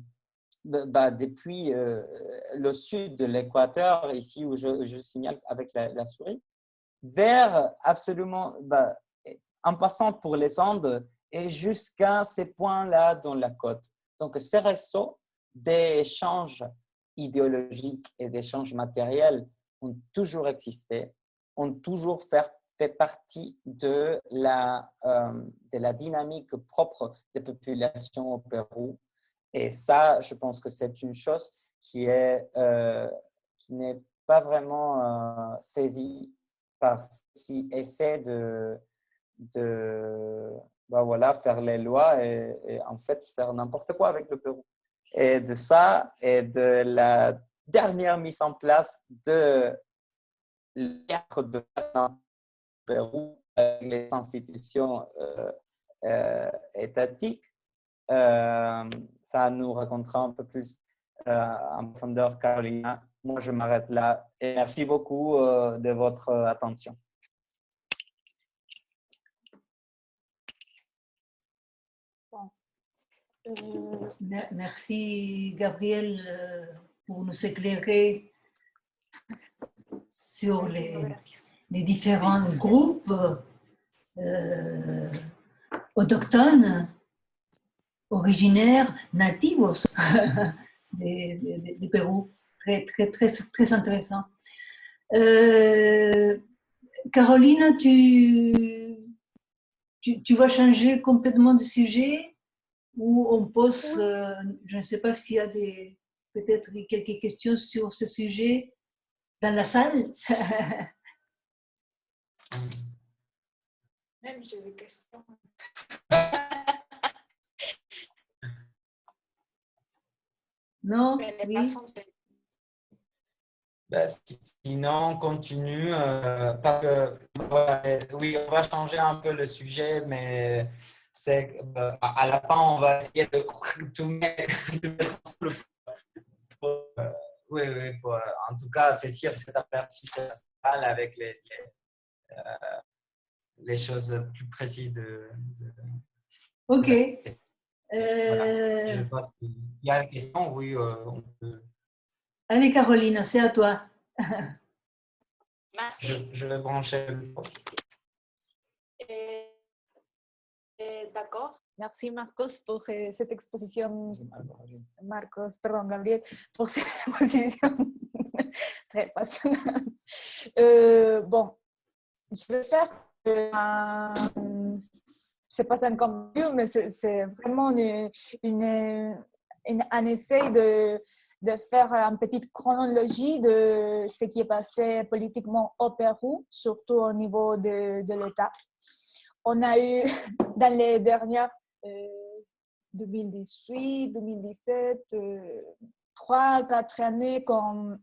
S1: sud de l'Équateur, ici où je signale avec la souris, vers absolument, en passant pour les Andes et jusqu'à ces points-là dans la côte. Donc, ces réseaux d'échanges idéologiques et d'échanges matériels ont toujours existé, ont toujours fait partie de la dynamique propre des populations au Pérou. Et ça, je pense que c'est une chose qui n'est pas vraiment saisie par ceux qui essaient de faire les lois et en fait faire n'importe quoi avec le Pérou. Et de ça, et de la dernière mise en place de l'être de Pérou, les institutions étatiques, ça nous racontera un peu plus en profondeur, Carolina. Moi, je m'arrête là et merci beaucoup de votre attention.
S3: Merci, Gabriel, pour nous éclairer sur les différents groupes autochtones, originaires, nativos du Pérou. Très, très, très, très intéressant. Carolina, tu vas changer complètement de sujet ou on pose, je ne sais pas s'il y a peut-être quelques questions sur ce sujet dans la salle.
S2: Même j'ai des questions.
S3: Non, oui.
S1: Sinon, on continue. Parce que, oui, on va changer un peu le sujet, mais à la fin, on va essayer de tout mettre ensemble. Oui, en tout cas, c'est sûr, cet aperçu avec les choses plus précises
S3: Ok.
S1: Voilà. Je sais pas s'il y a une question, oui, on peut.
S3: Allez, Carolina, c'est à toi.
S2: Merci.
S1: Je vais brancher le micro.
S2: D'accord. Merci, Marcos, pour cette exposition. Gabriel, pour cette exposition très passionnante. Bon, je vais faire c'est pas un combat, mais c'est vraiment un essai de faire une petite chronologie de ce qui est passé politiquement au Pérou, surtout au niveau de l'État. On a eu dans les dernières 2018, 2017, 3-4 années comme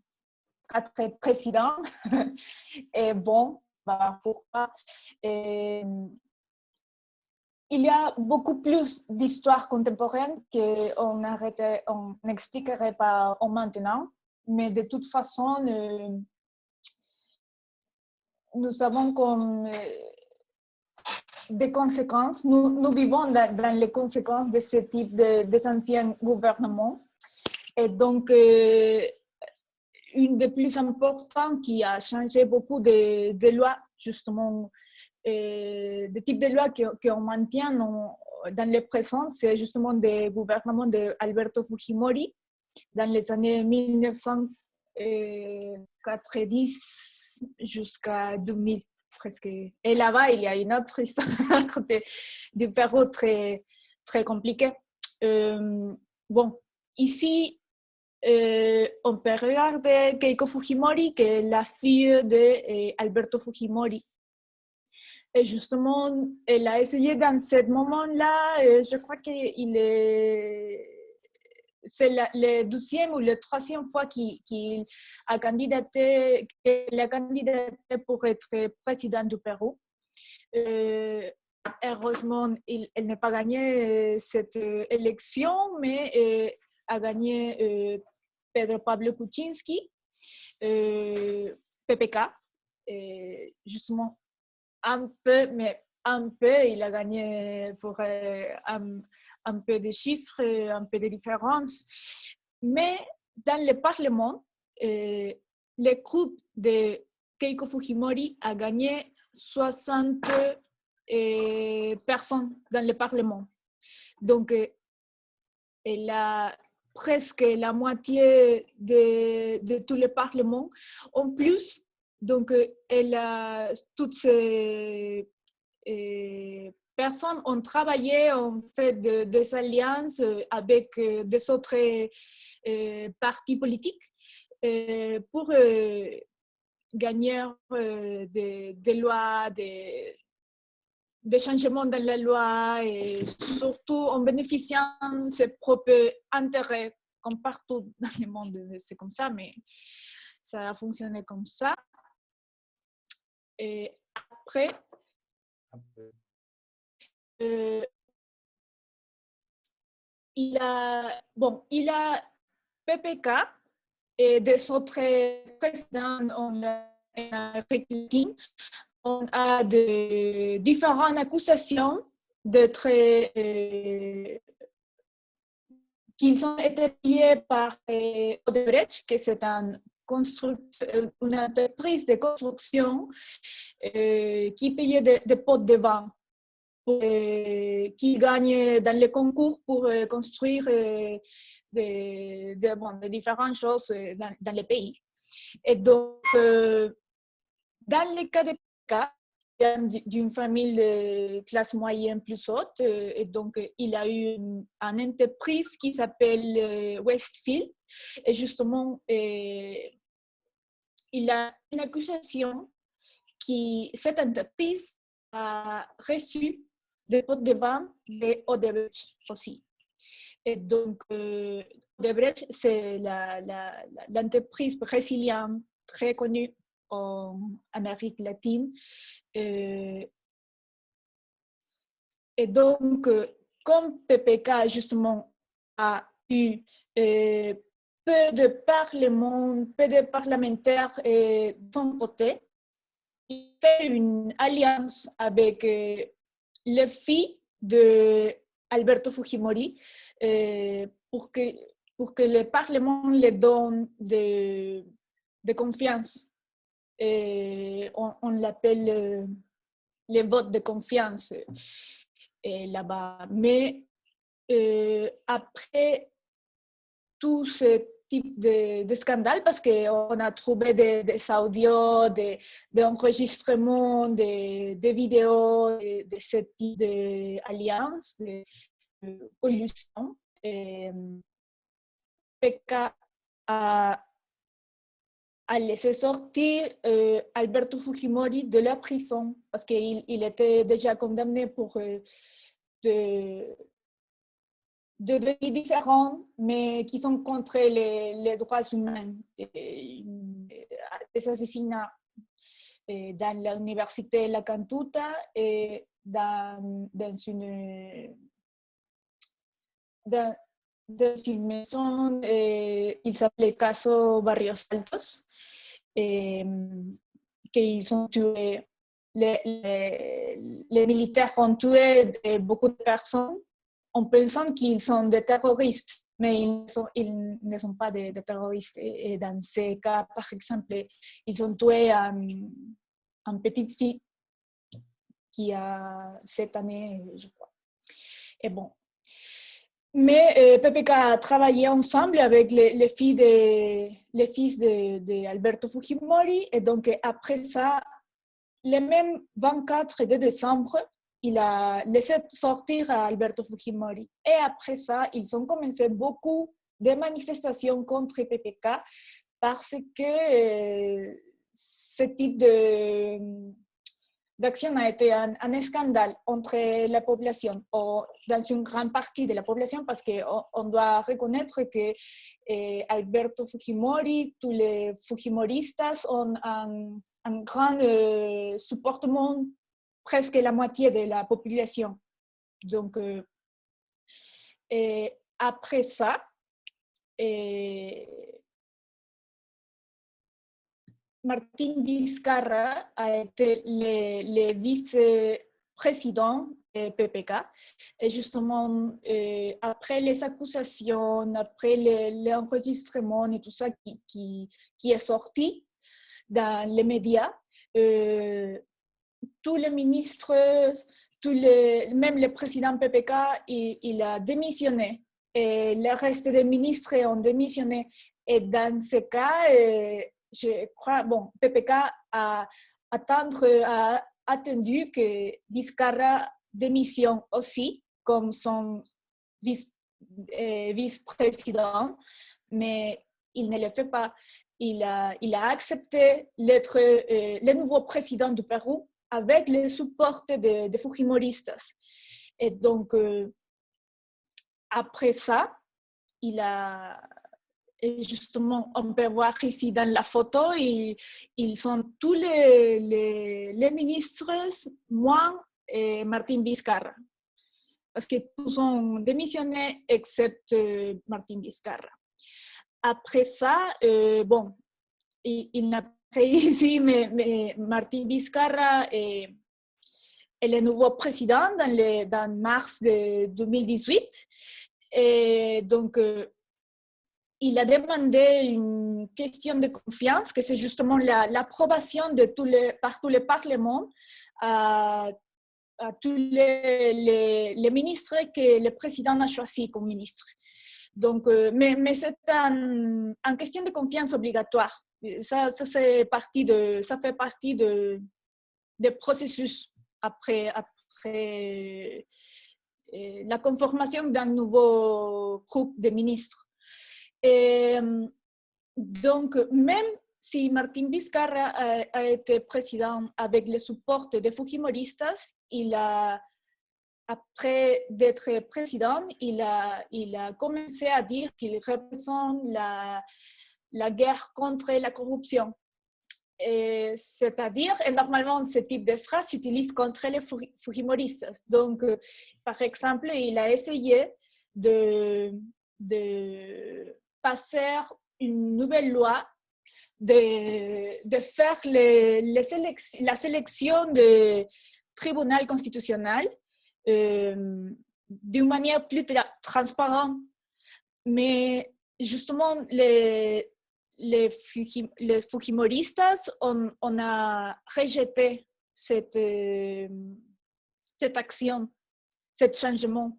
S2: 4 présidents. Et bon, pourquoi? Il y a beaucoup plus d'histoires contemporaines qu'on n'expliquerait pas maintenant, mais de toute façon, nous avons comme des conséquences. Nous vivons dans les conséquences de ce type des anciens gouvernements. Et donc, une des plus importantes qui a changé beaucoup de lois, justement, des types de lois qu'on maintient dans les présents, c'est justement des gouvernements d'Alberto Fujimori dans les années 1990 90 jusqu'à 2000 presque. Et là-bas, il y a une autre histoire du Pérou très, très compliquée. Bon, ici, on peut regarder Keiko Fujimori, qui est la fille d'Alberto Fujimori. Et justement, elle a essayé dans ce moment-là, je crois qu'il est... C'est le deuxième ou la troisième fois qu'il a candidaté pour être président du Pérou. Heureusement, elle n'a pas gagné cette élection, mais a gagné Pedro Pablo Kuczynski, PPK, justement un peu, mais un peu, il a gagné pour un peu de chiffres, un peu de différences. Mais dans le Parlement, le groupe de Keiko Fujimori a gagné 60 personnes dans le Parlement. Donc, elle a presque la moitié de tout le Parlement. En plus, donc, elle a toutes ces personnes ont travaillé, ont fait des alliances avec des autres partis politiques pour gagner des lois, des changements dans la loi et surtout en bénéficiant de ses propres intérêts, comme partout dans le monde, c'est comme ça, mais ça a fonctionné comme ça. Et après, il a PPK et des autres présidents, on a King. On a de différentes accusations d'être qu'ils ont été payés par Odebrecht, que c'est une entreprise de construction qui payait des pots de vin, qui gagne dans les concours pour construire des différentes choses dans le pays. Et donc, dans le cas de PK, d'une famille de classe moyenne plus haute, et donc il a eu une entreprise qui s'appelle Westfield, et justement, il a une accusation que cette entreprise a reçu des pots de vin de Odebrecht aussi. Et donc, Odebrecht, c'est l'entreprise brésilienne très connue en Amérique latine. Et donc, comme PPK justement a eu peu de parlementaires de son côté, il fait une alliance avec les filles d'Alberto Fujimori pour que le Parlement les donne de confiance. On l'appelle les votes de confiance là-bas. Mais après tout ce type de scandale, parce qu'on a trouvé des audios, des enregistrements, des vidéos de ce type d'alliance, de collusion, PK a laissé sortir Alberto Fujimori de la prison parce qu'il était déjà condamné pour des délits différents, mais qui sont contre les droits humains, des assassinats dans l'université La Cantuta et dans une maison, il s'appelait Caso Barrios Altos, qu'ils ont tué, les militaires ont tué beaucoup de personnes en pensant qu'ils sont des terroristes, mais ils ne sont pas des terroristes. Et dans ces cas, par exemple, ils ont tué une petite fille qui a 7 ans, je crois. Et bon, Mais PPK a travaillé ensemble avec les fils de Alberto Fujimori. Et donc, après ça, le même 24 de décembre, il a laissé sortir à Alberto Fujimori. Et après ça, ils ont commencé beaucoup de manifestations contre PPK parce que ce type d'action a été un scandale entre la population, ou dans une grande partie de la population, parce qu'on doit reconnaître que Alberto Fujimori, tous les Fujimoristas ont un grand supportement, presque la moitié de la population. Donc, après ça, Martín Vizcarra a été le vice-président de PPK. Et justement, après les accusations, après l'enregistrement et tout ça qui est sorti dans les médias, tous les ministres, même le président PPK, il a démissionné. Et le reste des ministres ont démissionné. Et dans ce cas, je crois, bon, PPK a attendu que Vizcarra démissionne aussi, comme son vice-président, mais il ne le fait pas. Il a accepté d'être le nouveau président du Pérou avec le support de Fujimoristas. Et donc, après ça, il a, et justement, on peut voir ici dans la photo, ils sont tous les ministres, moi et Martín Vizcarra. Parce que tous ont démissionné, excepté Martín Vizcarra. Après ça, bon, il n'a pas ici, mais Martín Vizcarra est le nouveau président dans mars de 2018. Et donc, il a demandé une question de confiance, que c'est justement l'approbation de par tous les parlements à tous les ministres que le président a choisi comme ministre. Donc, mais c'est une question de confiance obligatoire. Ça fait partie des processus après la conformation d'un nouveau groupe de ministres. Et donc, même si Martín Vizcarra a été président avec le support des Fujimoristas, après d'être président, il a commencé à dire qu'il représente la guerre contre la corruption. C'est-à-dire, et normalement, ce type de phrase s'utilise contre les Fujimoristas. Donc, par exemple, il a essayé de passer une nouvelle loi, de faire la sélection du tribunal constitutionnel d'une manière plus transparente. Mais justement, les Fujimoristas on a rejeté cette action, ce changement.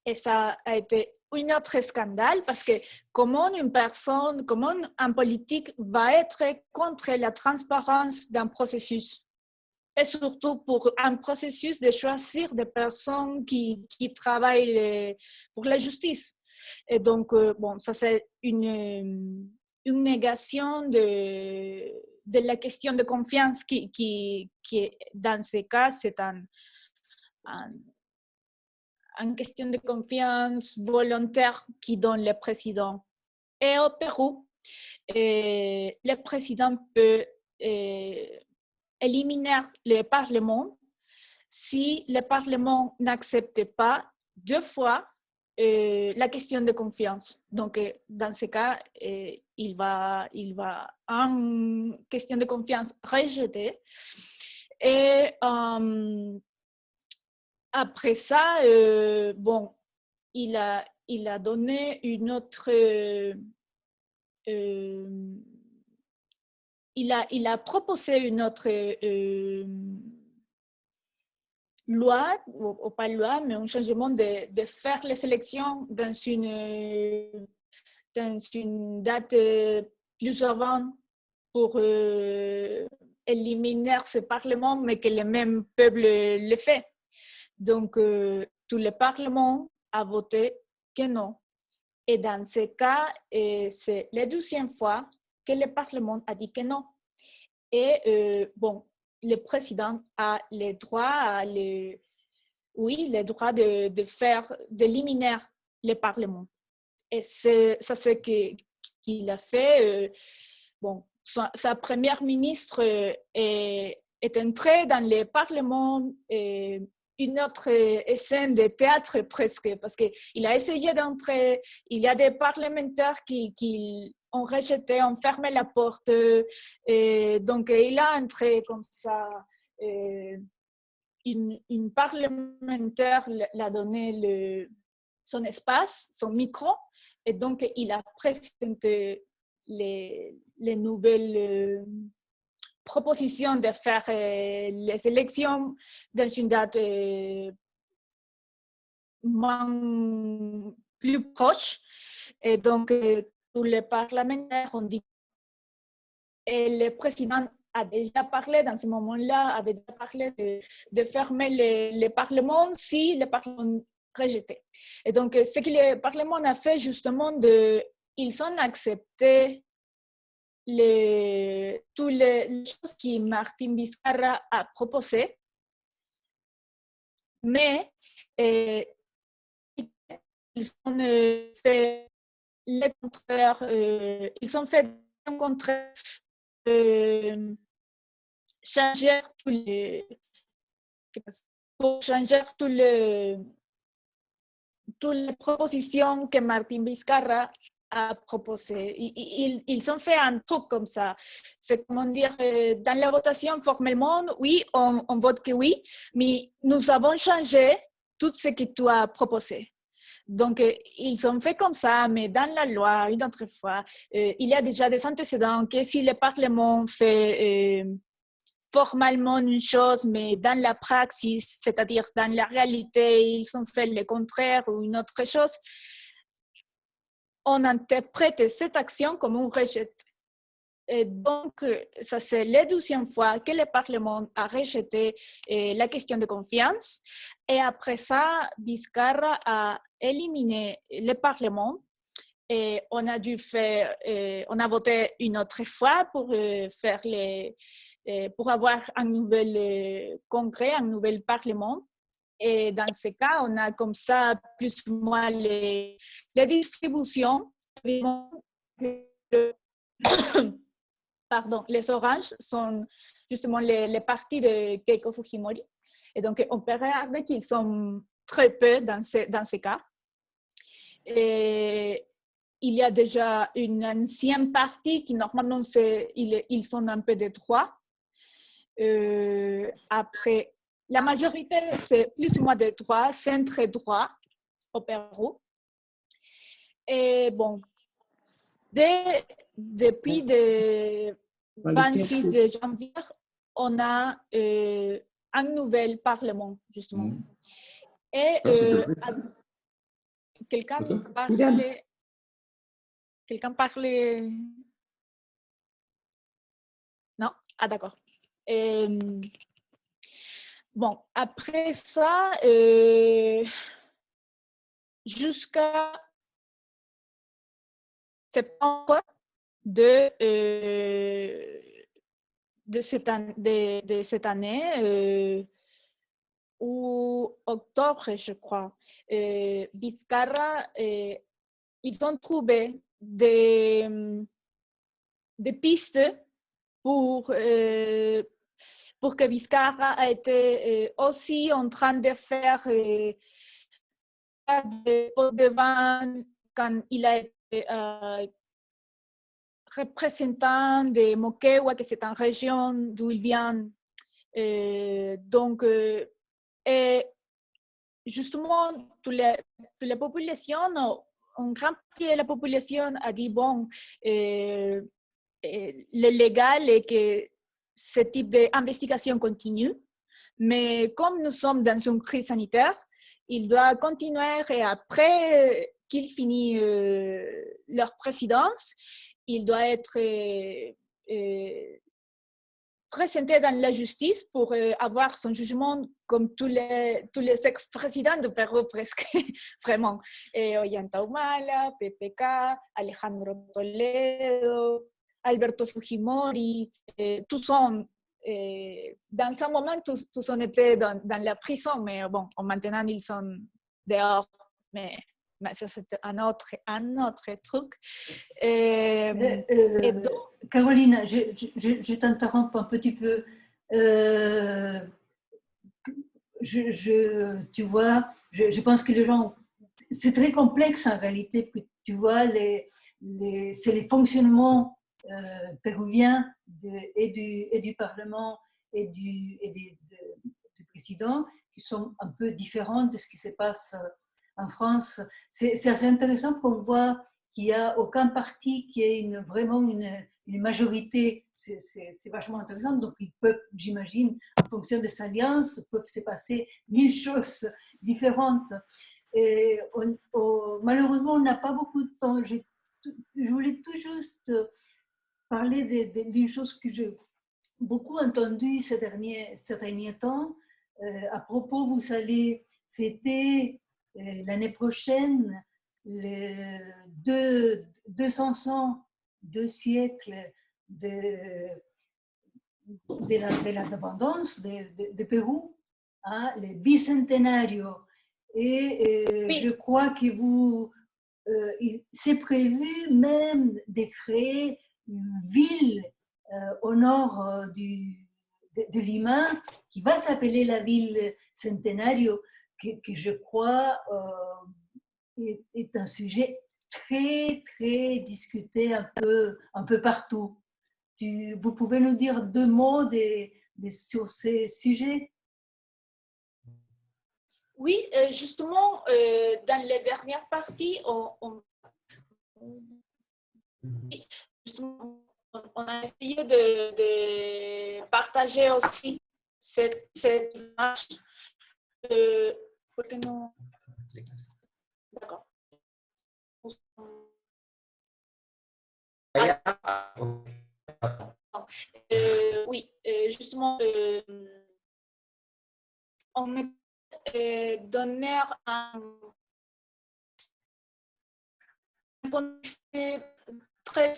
S2: Et ça a été un autre scandale parce que comment un politique va être contre la transparence d'un processus, et surtout pour un processus de choisir des personnes qui travaillent pour la justice. Et donc, bon, ça c'est une négation de la question de confiance qui dans ce cas, c'est une question de confiance volontaire qui donne le président. Et au Pérou, le président peut éliminer le Parlement si le Parlement n'accepte pas 2 fois la question de confiance. Donc, dans ce cas, il va en question de confiance rejeter. Et après ça, bon, il a donné une autre... il a proposé une autre loi, ou pas loi, mais un changement de faire les élections dans une date plus avant pour éliminer ce Parlement, mais que le même peuple le fait. Donc, tout le Parlement a voté que non. Et dans ce cas, c'est la 12e fois que le Parlement a dit que non. Et bon, le président a le droit, le droit d'éliminer le Parlement. Et ça, c'est ce qu'il a fait. Bon, sa première ministre est entrée dans le Parlement, une autre scène de théâtre presque, parce qu'il a essayé d'entrer. Il y a des parlementaires qui ont rejeté, ont fermé la porte. Donc, il a entré comme ça. Une parlementaire l'a donné son espace, son micro, et donc il a présenté les nouvelles propositions de faire les élections dans une date plus proche. Et donc, tous les parlementaires ont dit, et le président a déjà parlé dans ce moment-là, avait déjà parlé de fermer le Parlement si le Parlement rejetait. Et donc, ce que le Parlement a fait justement, ils ont accepté toutes les choses que Martín Vizcarra a proposées, mais ils ont fait le contraire. Ils ont fait le contraire. Changer pour changer toutes les propositions que Martín Vizcarra a proposées. Ils ont fait un truc comme ça. C'est comment dire, dans la votation formellement, oui, on vote que oui, mais nous avons changé tout ce que tu as proposé. Donc, ils ont fait comme ça, mais dans la loi, une autre fois, il y a déjà des antécédents que si le Parlement fait formellement une chose, mais dans la praxis, c'est-à-dire dans la réalité, ils ont fait le contraire ou une autre chose, on interprète cette action comme un rejet. Et donc, ça c'est la 12e fois que le Parlement a rejeté la question de confiance. Et après ça, Vizcarra a éliminé le Parlement. Et on a dû faire, on a voté une autre fois pour pour avoir un nouvel congrès, un nouvel parlement. Et dans ce cas, on a comme ça plus ou moins les distributions. Pardon, les oranges sont justement les partis de Keiko Fujimori. Et donc, on peut regarder qu'ils sont très peu dans ce cas. Et il y a déjà une ancienne partie qui normalement ils sont un peu de droit. Après, la majorité c'est plus ou moins de droit, centre droit au Pérou. Et bon, depuis le 26 de janvier, on a un nouvel parlement justement. Et quelqu'un parlait. Non? Ah, d'accord. Bon, après ça, jusqu'à septembre de cette année, ou octobre, je crois, Vizcarra, ils ont trouvé des pistes pour que Vizcarra a été aussi en train de faire des pots de vin quand il a été représentant de Moquegua, que c'est une région d'où il vient. Donc, et justement, toute la population, une grande partie de la population a dit, bon, le légal est que ce type d'investigation continue, Mais comme nous sommes dans une crise sanitaire, il doit continuer et après qu'il finit leur présidence, il doit être présenté dans la justice pour avoir son jugement comme tous les ex-présidents de Pérou presque, vraiment. Ollanta Humala, PPK, Alejandro Toledo, Alberto Fujimori, tous sont, dans ce moment, tous ont été dans la prison, mais bon, maintenant ils sont dehors, mais ça c'est un autre truc. Et donc,
S3: Caroline, je t'interromps un petit peu. Tu vois, je pense que les gens, c'est très complexe en réalité, parce que tu vois, c'est les fonctionnements péruviens et du Parlement et du président qui sont un peu différents de ce qui se passe en France. C'est assez intéressant qu'on voit qu'il n'y a aucun parti qui ait vraiment une majorité. C'est vachement intéressant. Donc, ils peuvent, j'imagine, en fonction des alliances, peuvent se passer 1000 choses différentes. Et malheureusement, on n'a pas beaucoup de temps. Je voulais tout juste parler d'une chose que j'ai beaucoup entendue ces derniers temps. À propos, vous allez fêter l'année prochaine les 200 ans, 2 siècles de l'indépendance de Pérou, hein, le bicentenario. Et
S2: oui.
S3: je crois que c'est prévu même de créer une ville au nord de Lima qui va s'appeler la ville Centenario, que je crois est un sujet très, très discuté un peu partout. Vous pouvez nous dire 2 mots sur ces sujets?
S2: Oui, justement, dans les dernières parties, on a essayé de partager aussi cette image. ¿Por qué no? D'accord. Oui, justement, on est donné un contexte très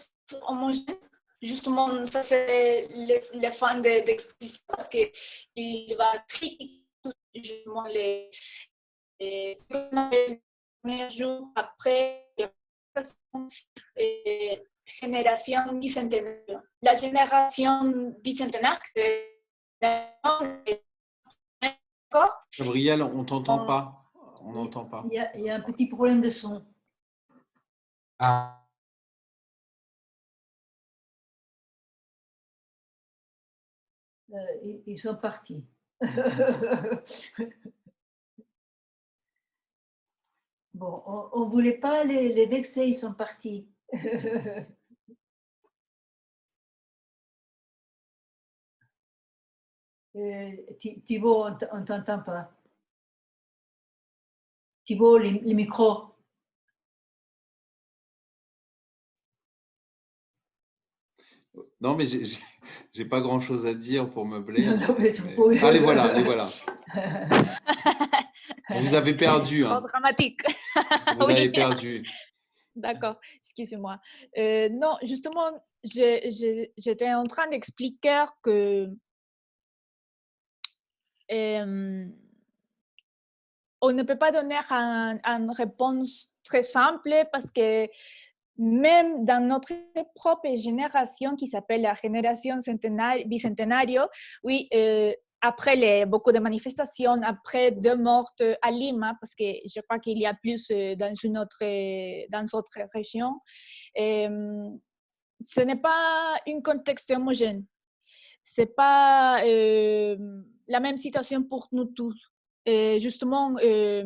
S2: homogène. Justement, ça c'est les fans d'exercice parce qu'il va critiquer justement les jours après génération bicentenaire. La génération bicentenaire, c'est d'accord.
S4: Gabriel, on t'entend pas. On n'entend pas.
S3: Il y a un petit problème de son.
S1: Ah.
S3: Ils sont partis. Bon, on ne voulait pas les vexer, ils sont partis. Thibaut, on ne t'entend pas. Thibaut, les micros.
S4: Non, mais j'ai pas grand-chose à dire pour meubler.
S3: Non, mais
S4: Ah, les voilà, les voilà. Vous avez perdu. Hein.
S2: Trop dramatique.
S4: Vous avez perdu.
S2: D'accord, excusez-moi. Non, justement, j'étais en train d'expliquer que on ne peut pas donner une réponse très simple parce que même dans notre propre génération qui s'appelle la génération bicentenario, oui, après beaucoup de manifestations, après 2 morts à Lima, parce que je crois qu'il y a plus dans d'autres régions, ce n'est pas un contexte homogène. Ce n'est pas la même situation pour nous tous. Justement, je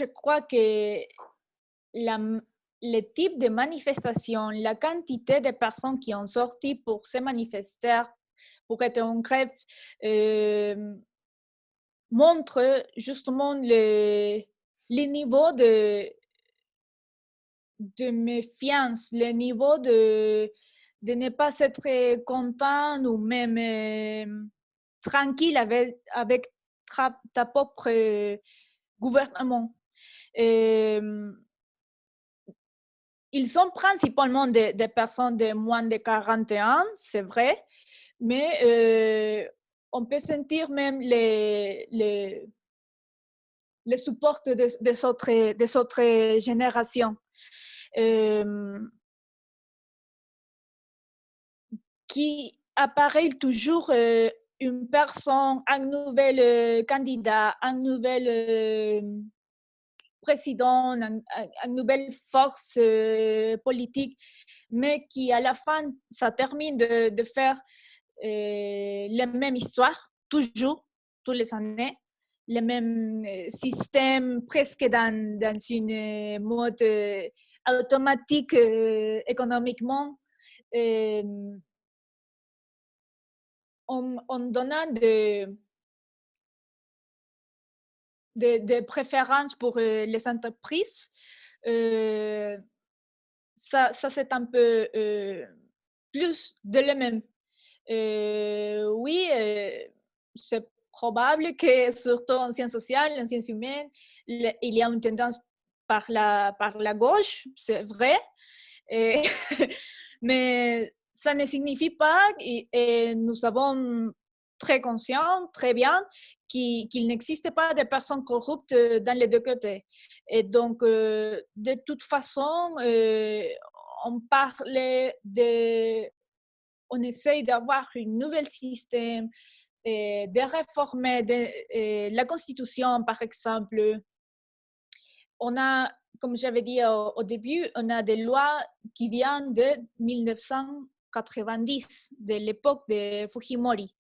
S2: crois que le type de manifestation, la quantité de personnes qui ont sorti pour se manifester pour être en grève montre justement les niveaux de méfiance, le niveau de ne pas être content ou même tranquille avec ta propre gouvernement. Ils sont principalement des personnes de moins de 40 ans, c'est vrai, mais on peut sentir même les supports des autres générations. Qui apparaît toujours une personne, un nouvel candidat, un nouvel président, une nouvelle force politique, mais qui à la fin, ça termine de faire la même histoire, toujours, toutes les années, le même système, presque dans une mode automatique économiquement, en donnant des préférences pour les entreprises. Ça c'est un peu plus de le même. Oui, c'est probable que surtout en sciences sociales, en sciences humaines, il y a une tendance par la gauche, c'est vrai. Mais ça ne signifie pas, et nous savons très conscients, très bien, qu'il n'existe pas de personnes corruptes dans les deux côtés. Et donc, de toute façon, on essaye d'avoir un nouvel système, de réformer la Constitution, par exemple. On a, comme j'avais dit au début, on a des lois qui viennent de 1990, de l'époque de Fujimori.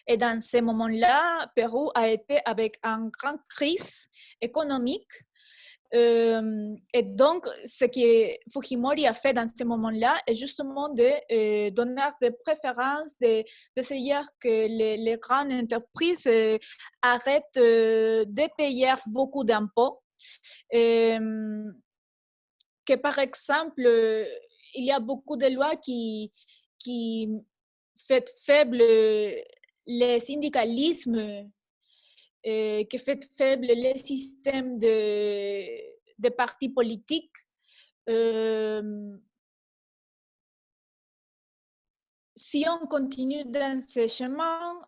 S2: Et dans ce moment-là, Pérou a été avec une grande crise économique. Et donc, ce que Fujimori a fait dans ce moment-là est justement de donner des préférences, d'essayer que les grandes entreprises arrêtent de payer beaucoup d'impôts. Que par exemple, il y a beaucoup de lois qui fait faible le syndicalisme, qui fait faible les systèmes de partis politiques. Si on continue dans ce chemin,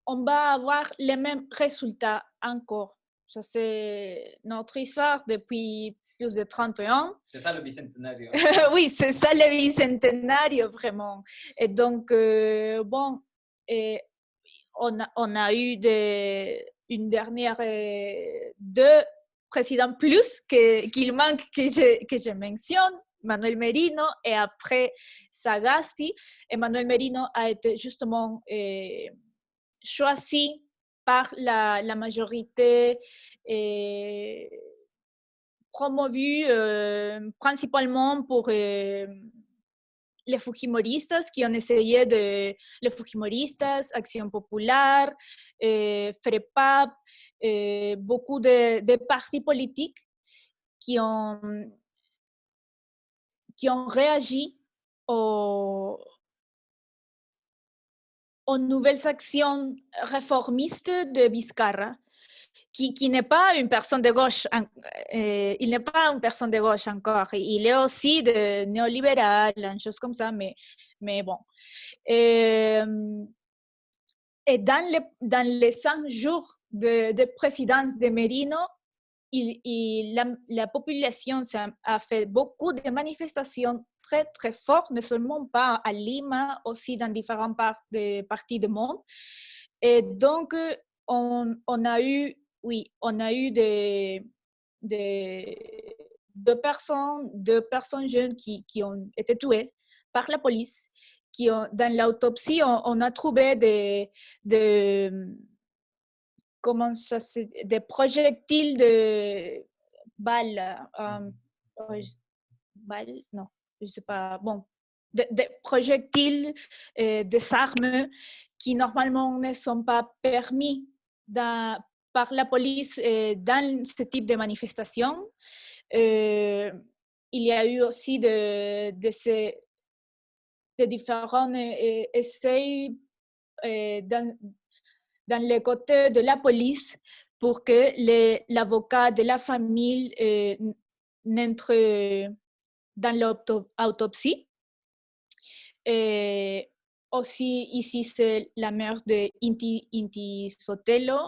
S2: on va avoir les mêmes résultats encore. Ça, c'est notre histoire depuis plus de 30 ans.
S1: C'est ça le bicentenario.
S2: Oui, c'est ça le bicentenario, vraiment. Et donc, bon, on a eu une dernière, deux présidents plus qu'il manque que je mentionne, Manuel Merino et après Sagasti. Et Manuel Merino a été justement choisi par la majorité promu principalement pour les Fujimoristas qui ont essayé les Fujimoristas, Action Populaire, FREPAP, beaucoup de partis politiques qui ont réagi aux nouvelles actions réformistes de Vizcarra, qui n'est pas une personne de gauche, il n'est pas une personne de gauche encore, il est aussi de néolibéral, une chose comme ça, mais bon. Et dans les 5 jours de présidence de Merino, la population a fait beaucoup de manifestations très, très fortes, non seulement pas à Lima, aussi dans différentes parties du monde. Et donc, on a eu deux personnes jeunes qui ont été tuées par la police. Dans l'autopsie, on a trouvé des projectiles de balles, balles, non, je sais pas, bon, des projectiles, des armes qui normalement ne sont pas permis par la police dans ce type de manifestation. Il y a eu aussi de différents essais dans les côtés de la police pour que l'avocat de la famille n'entre dans l'autopsie. Aussi, ici, c'est la mère de Inti Sotelo.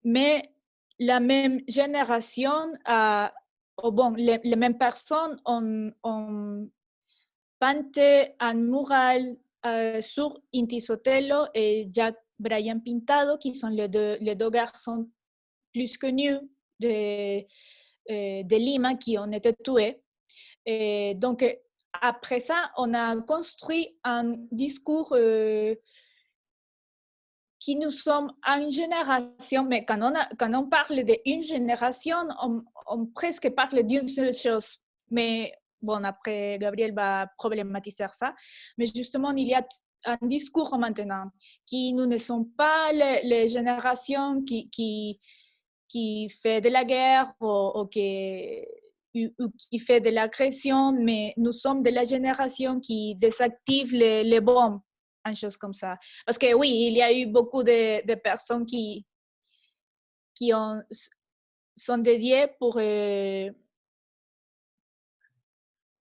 S2: Mais la même génération, les mêmes personnes ont peint un mural sur Inti Sotelo et Jack Brian Pintado, qui sont les deux garçons plus connus de Lima qui ont été tués. Et donc, après ça, on a construit un discours qui nous sommes une génération, mais quand on parle d'une génération, on presque parle d'une seule chose. Mais bon, après, Gabriel va problématiser ça. Mais justement, il y a un discours maintenant qui nous ne sommes pas les générations qui fait de la guerre ou qui fait de l'agression, mais nous sommes de la génération qui désactive les bombes, une chose comme ça. Parce que oui, il y a eu beaucoup de personnes qui sont dédiées pour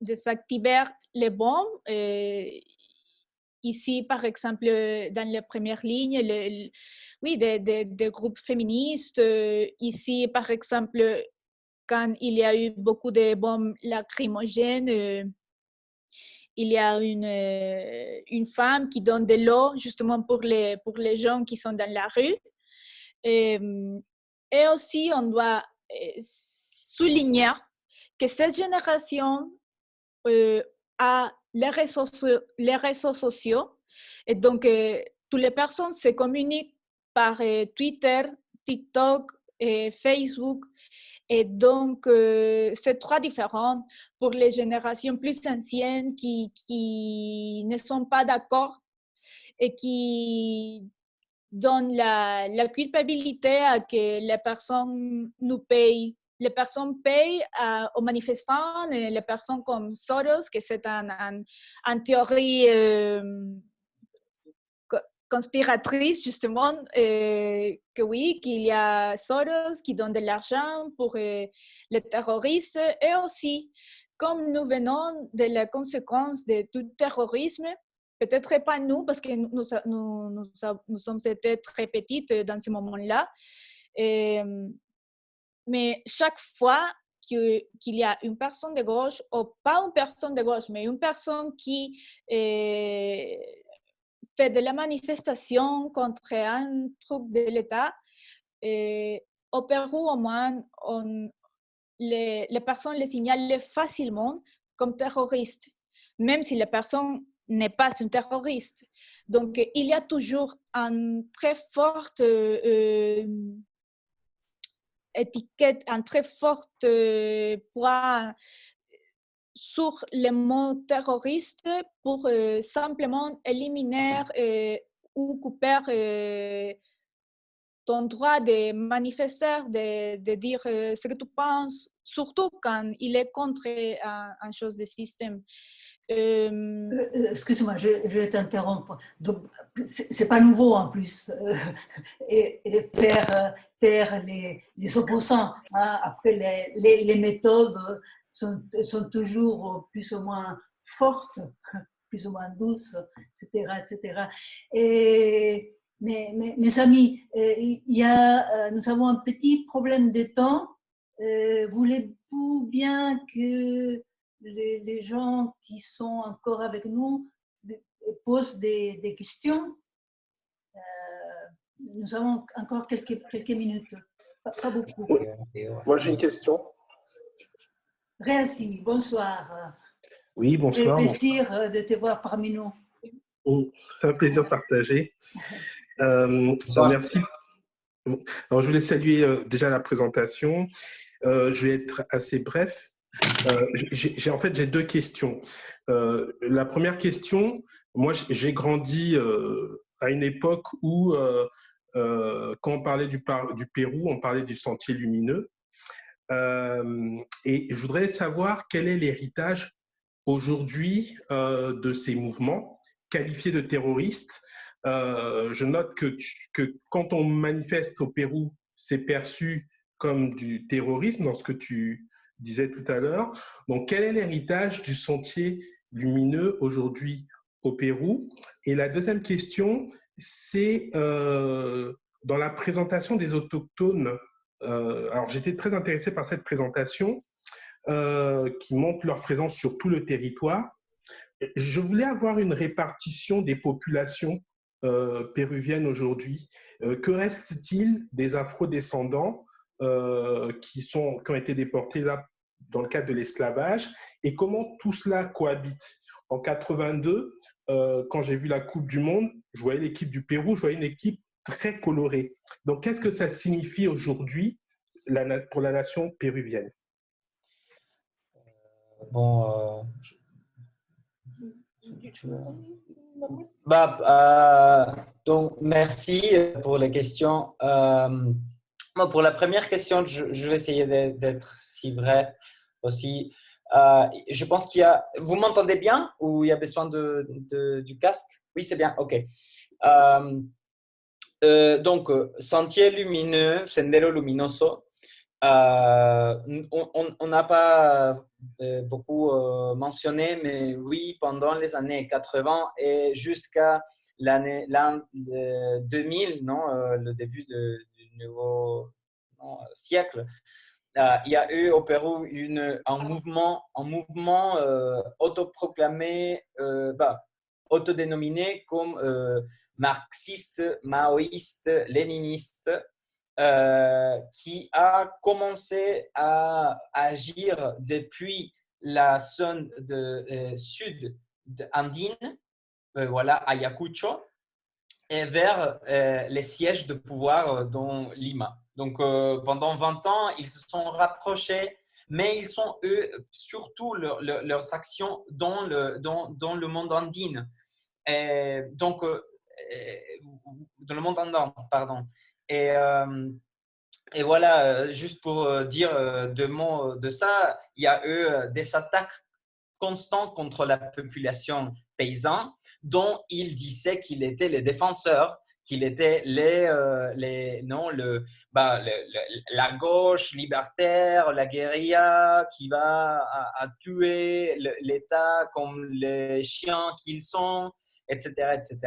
S2: désactiver les bombes. Ici, par exemple, dans les premières lignes, oui, des groupes féministes. Ici, par exemple, quand il y a eu beaucoup de bombes lacrymogènes, il y a une femme qui donne de l'eau justement pour les gens qui sont dans la rue. Et aussi, on doit souligner que cette génération a les réseaux sociaux. Et donc, toutes les personnes se communiquent par Twitter, TikTok, Facebook. Et donc, c'est très différent pour les générations plus anciennes qui ne sont pas d'accord et qui donnent la culpabilité à que les personnes nous payent. Les personnes payent aux manifestants, et les personnes comme Soros, que c'est une théorie conspiratrice, justement, que oui, qu'il y a Soros qui donne de l'argent pour les terroristes. Et aussi, comme nous venons de la conséquence de tout terrorisme, peut-être pas nous, parce que nous sommes été très petites dans ce moment-là, mais chaque fois qu'il y a une personne de gauche, ou pas une personne de gauche, mais une personne qui fait de la manifestation contre un truc de l'État, au Pérou, au moins, les personnes les signalent facilement comme terroristes, même si la personne n'est pas une terroriste. Donc, il y a toujours une très forte étiquette, un très fort poids sur le mot terroriste pour simplement éliminer ou couper ton droit de manifester, de dire ce que tu penses, surtout quand il est contre une chose de système.
S3: Excuse-moi, je vais t'interrompre. Donc, c'est pas nouveau en plus. Et faire les opposants. Hein. Après, les méthodes sont toujours plus ou moins fortes, plus ou moins douces, etc., etc. Et mes amis, nous avons un petit problème de temps. Voulez-vous bien que les gens qui sont encore avec nous posent des questions? Nous avons encore quelques minutes, pas beaucoup.
S5: Oui. Moi, j'ai une question.
S3: Réassis, bonsoir.
S5: Oui, bonsoir.
S3: C'est un plaisir de te voir parmi nous.
S5: C'est un plaisir partagé. Merci. Alors, je voulais saluer déjà la présentation. Je vais être assez bref. En fait, j'ai deux questions. La première question, moi, j'ai grandi à une époque où, quand on parlait du Pérou, on parlait du Sentier lumineux. Et je voudrais savoir quel est l'héritage aujourd'hui de ces mouvements qualifiés de terroristes. Je note que quand on manifeste au Pérou, c'est perçu comme du terrorisme, dans ce que tu disais tout à l'heure. Donc, quel est l'héritage du Sentier lumineux aujourd'hui au Pérou? Et la deuxième question, c'est dans la présentation des autochtones. Alors, j'étais très intéressé par cette présentation qui montre leur présence sur tout le territoire. Je voulais avoir une répartition des populations péruviennes aujourd'hui. Que reste-t-il des afro-descendants qui ont été déportés là dans le cadre de l'esclavage et comment tout cela cohabite? En 82, quand j'ai vu la Coupe du Monde, je voyais l'équipe du Pérou, je voyais une équipe très colorée. Donc, qu'est-ce que ça signifie aujourd'hui pour la nation péruvienne?
S1: Bon, donc, merci pour les questions. Bon, pour la première question, je vais essayer d'être si vrai aussi. Je pense qu'il y a… Vous m'entendez bien ou il y a besoin du casque? Oui, c'est bien. OK. Donc, Sentier lumineux, Sendero Luminoso. On n'a pas beaucoup mentionné, mais oui, pendant les années 80 et jusqu'à l'an 2000, le début du nouveau siècle, il y a eu au Pérou un mouvement autoproclamé, autodénominé comme marxiste, maoïste, léniniste, qui a commencé à agir depuis la zone sud andine, voilà, Ayacucho, et vers les sièges de pouvoir dans Lima. Donc, pendant 20 ans, ils se sont rapprochés, mais ils sont, eux, surtout leurs actions dans le monde andin. Donc, dans le monde andin, pardon. Et voilà, juste pour dire deux mots de ça, il y a eu des attaques constantes contre la population paysanne dont ils disaient qu'ils étaient les défenseurs, qu'ils étaient la gauche libertaire, la guérilla qui va à tuer l'État comme les chiens qu'ils sont, etc., etc.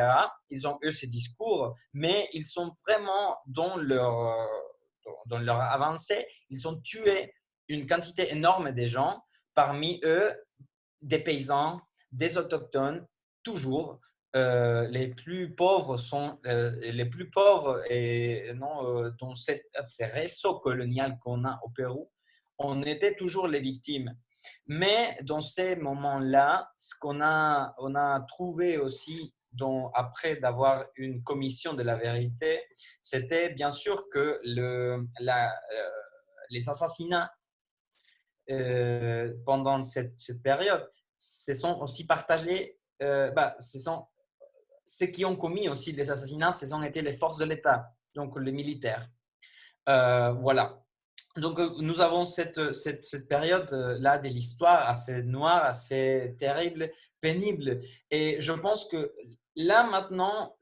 S1: Ils ont eu ces discours, mais ils sont vraiment dans leur avancée, ils ont tué une quantité énorme de gens, parmi eux des paysans, des autochtones, toujours. Les plus pauvres sont les plus pauvres et dans ces réseaux coloniaux qu'on a au Pérou, on était toujours les victimes. Mais dans ces moments-là, ce qu'on a trouvé aussi après d'avoir une commission de la vérité, c'était bien sûr que les assassinats pendant cette période se sont aussi partagés. Ceux qui ont commis aussi les assassinats, ce sont été les forces de l'État, donc les militaires. Voilà. Donc, nous avons cette période-là de l'histoire assez noire, assez terrible, pénible. Et je pense que là, maintenant,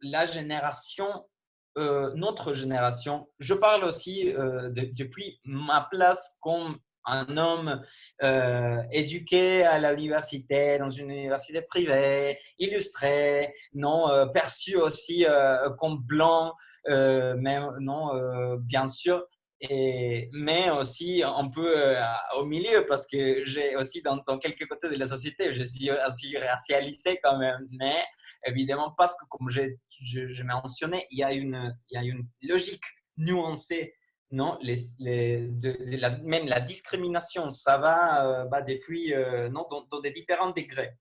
S1: notre génération, je parle aussi depuis ma place comme un homme éduqué à l'université, dans une université privée, illustré, perçu aussi comme blanc, mais bien sûr. Mais aussi un peu au milieu, parce que j'ai aussi dans quelques côtés de la société, je suis aussi racialisé quand même, mais évidemment parce que comme je mentionné, il y a une logique nuancée, non, même la discrimination, ça va depuis dans des différents degrés.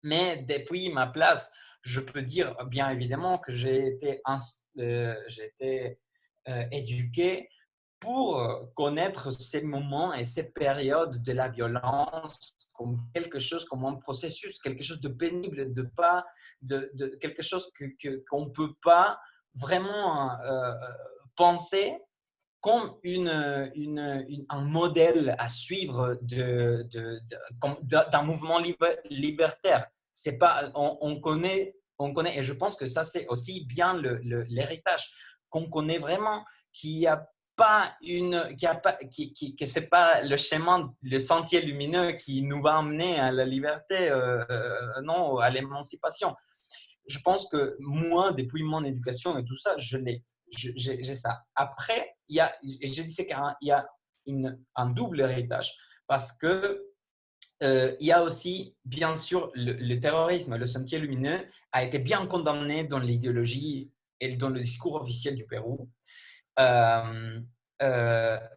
S1: Mais depuis ma place, je peux dire bien évidemment que j'ai été éduqué pour connaître ces moments et ces périodes de la violence comme quelque chose, comme un processus, quelque chose de pénible, quelque chose qu'on ne peut pas vraiment penser comme un modèle à suivre d'un mouvement libertaire. C'est pas, on connaît, et je pense que ça, c'est aussi bien l'héritage, qu'on connaît vraiment, qu'il n'y a pas que c'est pas le chemin, le sentier lumineux qui nous va amener à la liberté, non, à l'émancipation. Je pense que moi, depuis mon éducation et tout ça, j'ai ça. Après, je disais qu'il y a un double héritage parce que il y a aussi, bien sûr, le terrorisme. Le sentier lumineux a été bien condamné dans l'idéologie et dans le discours officiel du Pérou.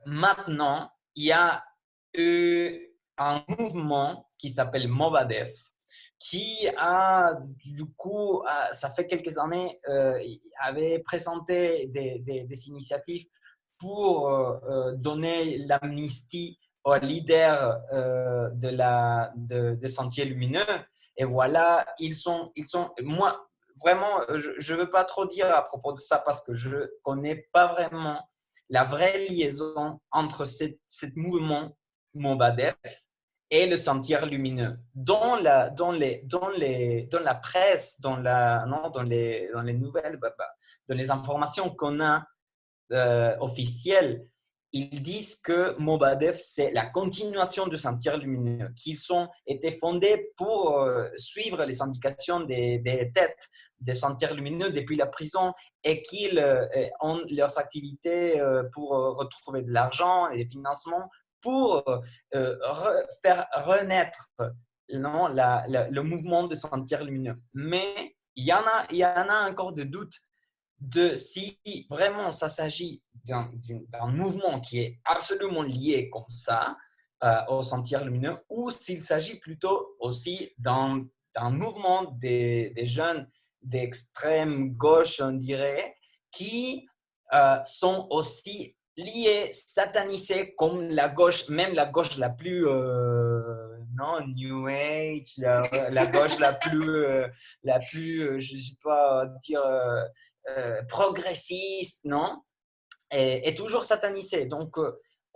S1: Maintenant, il y a eu un mouvement qui s'appelle Movadef, qui a, du coup, ça fait quelques années, avait présenté des initiatives pour donner l'amnistie aux leaders de Sentier Lumineux. Et voilà, moi, vraiment, je ne veux pas trop dire à propos de ça parce que je ne connais pas vraiment la vraie liaison entre ce mouvement Movadef et le sentier lumineux. Dans la presse, dans les nouvelles, dans les informations qu'on a officielles, ils disent que Movadef, c'est la continuation du sentier lumineux, qu'ils ont été fondés pour suivre les indications des têtes des sentiers lumineux depuis la prison et qu'ils ont leurs activités pour retrouver de l'argent et des financements pour faire renaître le mouvement de sentiers lumineux. Mais il y en a encore de doutes de si vraiment ça s'agit d'un mouvement qui est absolument lié comme ça au sentier lumineux ou s'il s'agit plutôt aussi d'un mouvement des jeunes d'extrême gauche, on dirait, qui sont aussi liés, satanisés comme la gauche, même la gauche la plus non, New Age, la gauche la plus je ne sais pas dire progressiste, non, est toujours satanisé. Donc,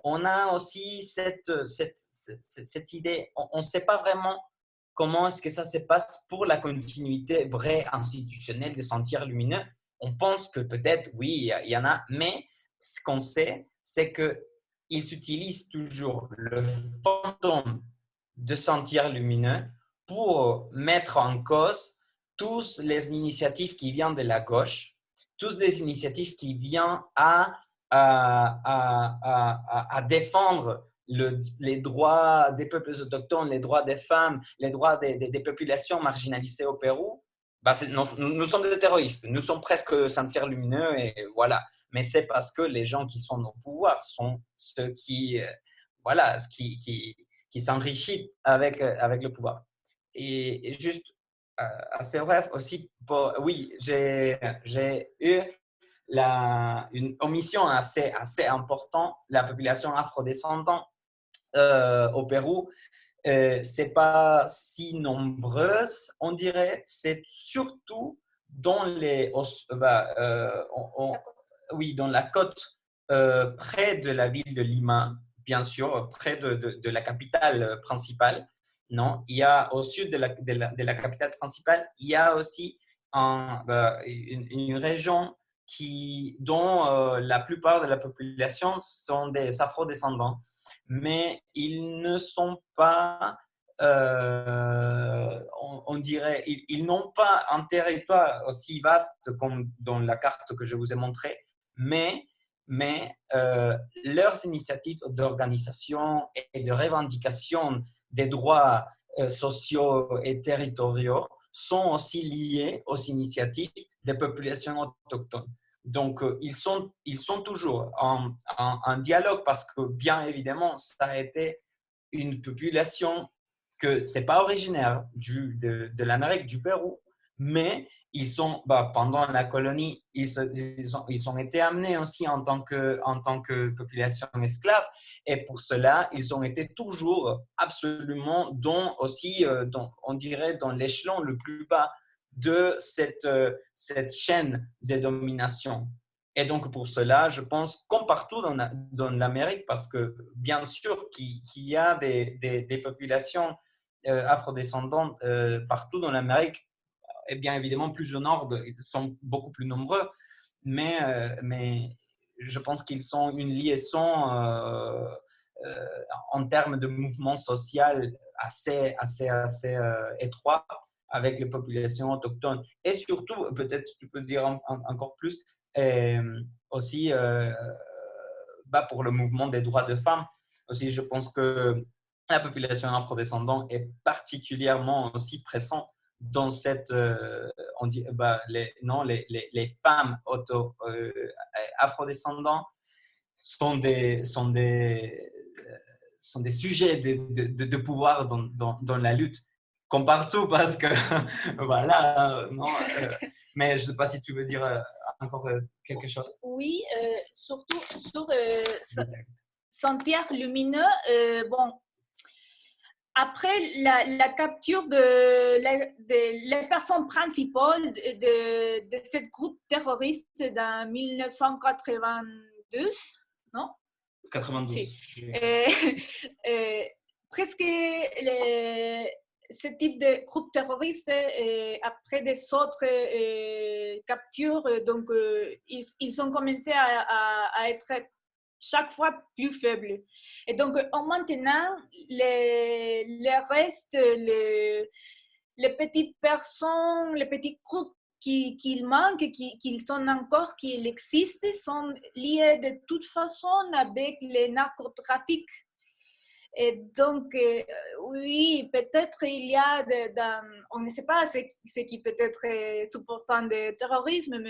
S1: on a aussi cette idée, on ne sait pas vraiment comment est-ce que ça se passe pour la continuité vraie institutionnelle des sentiers lumineux. On pense que peut-être, oui, il y en a, mais ce qu'on sait, c'est qu'ils utilisent toujours le fantôme de sentiers lumineux pour mettre en cause toutes les initiatives qui viennent de la gauche, toutes les initiatives qui viennent à défendre les droits des peuples autochtones, les droits des femmes, les droits des populations marginalisées au Pérou. Nous sommes des terroristes, nous sommes presque sentiers lumineux et voilà. Mais c'est parce que les gens qui sont au pouvoir sont ceux qui s'enrichissent avec le pouvoir. Et juste assez bref aussi, oui, j'ai eu une omission assez importante, la population afrodescendante au Pérou. C'est pas si nombreuse, on dirait. C'est surtout dans dans la côte près de la ville de Lima, bien sûr, près de la capitale principale. Non, il y a au sud de la capitale principale, il y a aussi une région dont la plupart de la population sont des afro-descendants, mais ils ne sont pas, on dirait, ils n'ont pas un territoire aussi vaste comme dans la carte que je vous ai montrée, mais leurs initiatives d'organisation et de revendication des droits sociaux et territoriaux sont aussi liées aux initiatives des populations autochtones. Donc, ils sont toujours en dialogue parce que, bien évidemment, ça a été une population que ce n'est pas originaire de l'Amérique, du Pérou, mais
S6: pendant la colonie, ils ont été amenés aussi en tant que population esclave. Et pour cela, ils ont été toujours absolument on dirait, dans l'échelon le plus bas de cette chaîne de domination. Et donc, pour cela, je pense, comme partout dans l'Amérique, parce que bien sûr qu'il y a des populations afrodescendantes partout dans l'Amérique, et bien évidemment, plus au nord, ils sont beaucoup plus nombreux, mais je pense qu'ils ont une liaison en termes de mouvement social assez étroit avec les populations autochtones. Et surtout, peut-être tu peux dire encore plus, aussi pour le mouvement des droits des femmes. Aussi, je pense que la population afrodescendante est particulièrement aussi présente dans cette, on dit, les femmes afrodescendantes sont des sujets de pouvoir dans la lutte, comme partout, parce que voilà, mais je ne sais pas si tu veux dire encore quelque chose.
S2: Oui, surtout sur Sentier Lumineux, après la capture de les personnes principales de ce groupe terroriste dans 1992, non?
S6: 92.
S2: Si. Presque ce type de groupe terroriste, après des autres captures, donc ils ont commencé à être chaque fois plus faibles. Et donc, maintenant, les restes, les petites personnes, les petits groupes qui manquent, qui sont encore, qui existent, sont liés de toute façon avec les narcotrafics. Et donc, oui, peut-être il y a, on ne sait pas ce qui peut être supportant du terrorisme,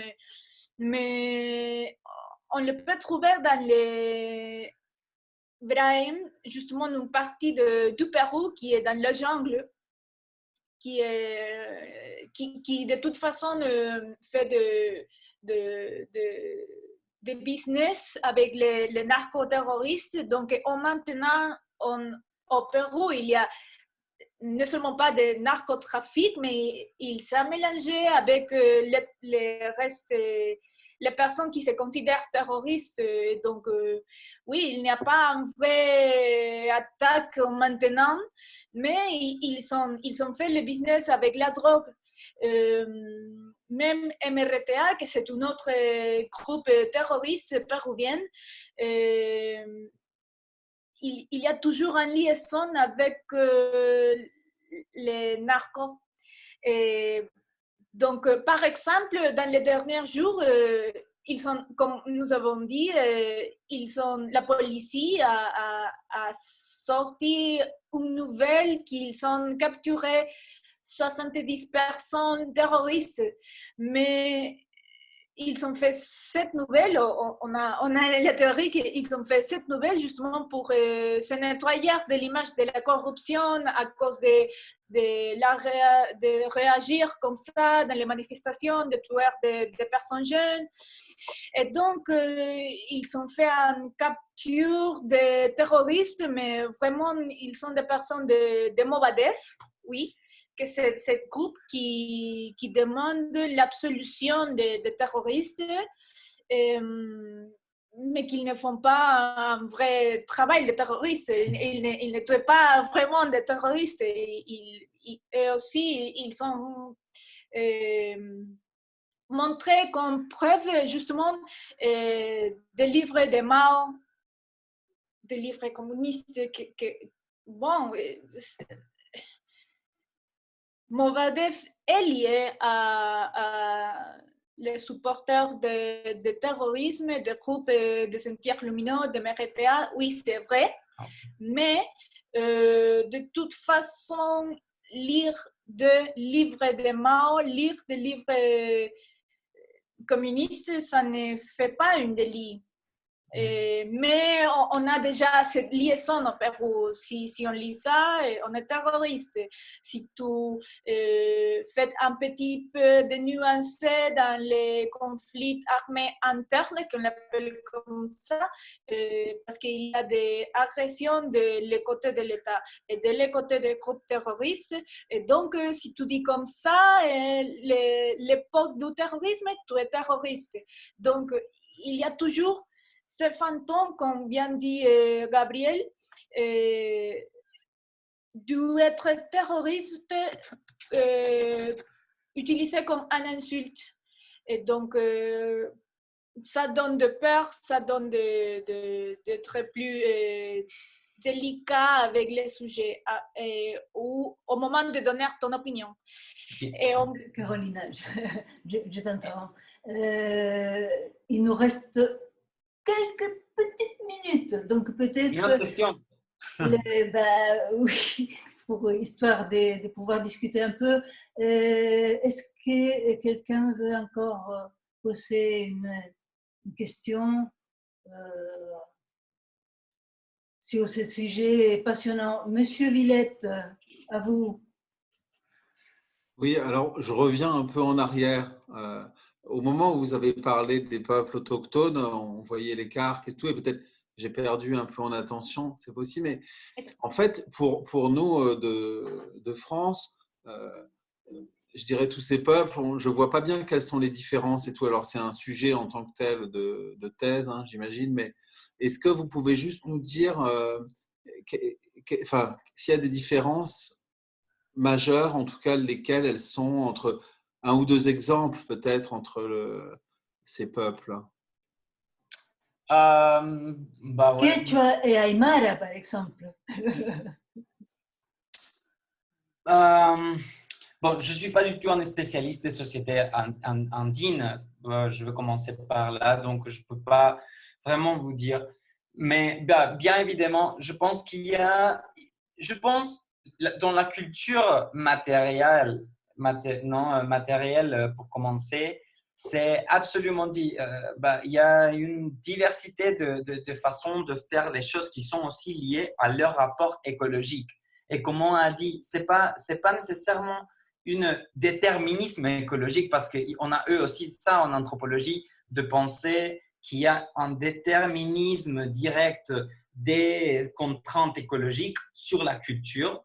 S2: mais on le peut trouver dans les Brahim, justement une partie du Pérou qui est dans la jungle, qui de toute façon fait de business avec les narcoterroristes. Donc, maintenant, au Pérou, il y a non seulement pas de narcotrafic, mais il s'est mélangé avec les restes, les personnes qui se considèrent terroristes. Donc, oui, il n'y a pas une vraie attaque maintenant, mais ils ont fait le business avec la drogue. Même MRTA, que c'est un autre groupe terroriste péruvien, il y a toujours une liaison avec les narcos. Donc, par exemple, dans les derniers jours, ils sont, comme nous avons dit, la police a sorti une nouvelle qu'ils ont capturé 70 personnes terroristes. Mais ils ont fait cette nouvelle, on a la théorie qu'ils ont fait cette nouvelle justement pour se nettoyer de l'image de la corruption à cause de réagir comme ça dans les manifestations, de tuer des personnes jeunes. Et donc, ils ont fait une capture de terroristes, mais vraiment, ils sont des personnes de Movadef, oui, que c'est ce groupe qui demande l'absolution des terroristes, mais qu'ils ne font pas un vrai travail de terroristes. Ils ne tuent pas vraiment des terroristes. Et aussi, ils sont montrés comme preuve, justement, des livres de Mao, des livres communistes bon, Movadef est lié à les supporters de terrorisme, des groupes de Sentier Lumineux, de MRTA, oui, c'est vrai, mais de toute façon, lire des livres de Mao, lire des livres communistes, ça ne fait pas un délit. Mais on a déjà cette liaison au Pérou. Si on lit ça, on est terroriste. Si tu fais un petit peu de nuancer dans les conflits armés internes, qu'on l'appelle comme ça, parce qu'il y a des agressions de le côté de l'État et de le côté des groupes terroristes. Et donc, si tu dis comme ça, l'époque du terrorisme, tu es terroriste. Donc, il y a toujours ce fantôme, comme vient dit Gabriel, d'être terroriste utilisé comme un insulte. Et donc, ça donne de peur, ça donne d'être plus délicat avec les sujets ou au moment de donner ton opinion. Et
S3: Carolina, je t'interromps. Il nous reste quelques petites minutes, donc peut-être
S6: Une autre question.
S3: oui, pour histoire de pouvoir discuter un peu. Est-ce que quelqu'un veut encore poser une question sur ce sujet passionnant? Monsieur Villette, à vous.
S4: Oui, alors je reviens un peu en arrière. Au moment où vous avez parlé des peuples autochtones, on voyait les cartes et tout, et peut-être j'ai perdu un peu en attention, c'est possible, mais en fait, pour nous de France, je dirais tous ces peuples, je ne vois pas bien quelles sont les différences et tout. Alors, c'est un sujet en tant que tel de thèse, hein, j'imagine, mais est-ce que vous pouvez juste nous dire s'il y a des différences majeures, en tout cas lesquelles elles sont entre un ou deux exemples peut-être entre ces peuples?
S6: Bah ouais.
S3: Quechua et Aymara, par exemple.
S6: Bon, je ne suis pas du tout un spécialiste des sociétés andines. Je vais commencer par là, donc je ne peux pas vraiment vous dire. Mais bien évidemment, je pense dans la culture matérielle, matérielle pour commencer, c'est absolument dit. Il y a une diversité de façons de faire les choses qui sont aussi liées à leur rapport écologique. Et comme on a dit, c'est pas nécessairement un déterminisme écologique parce qu'on a eux aussi ça en anthropologie de penser qu'il y a un déterminisme direct des contraintes écologiques sur la culture,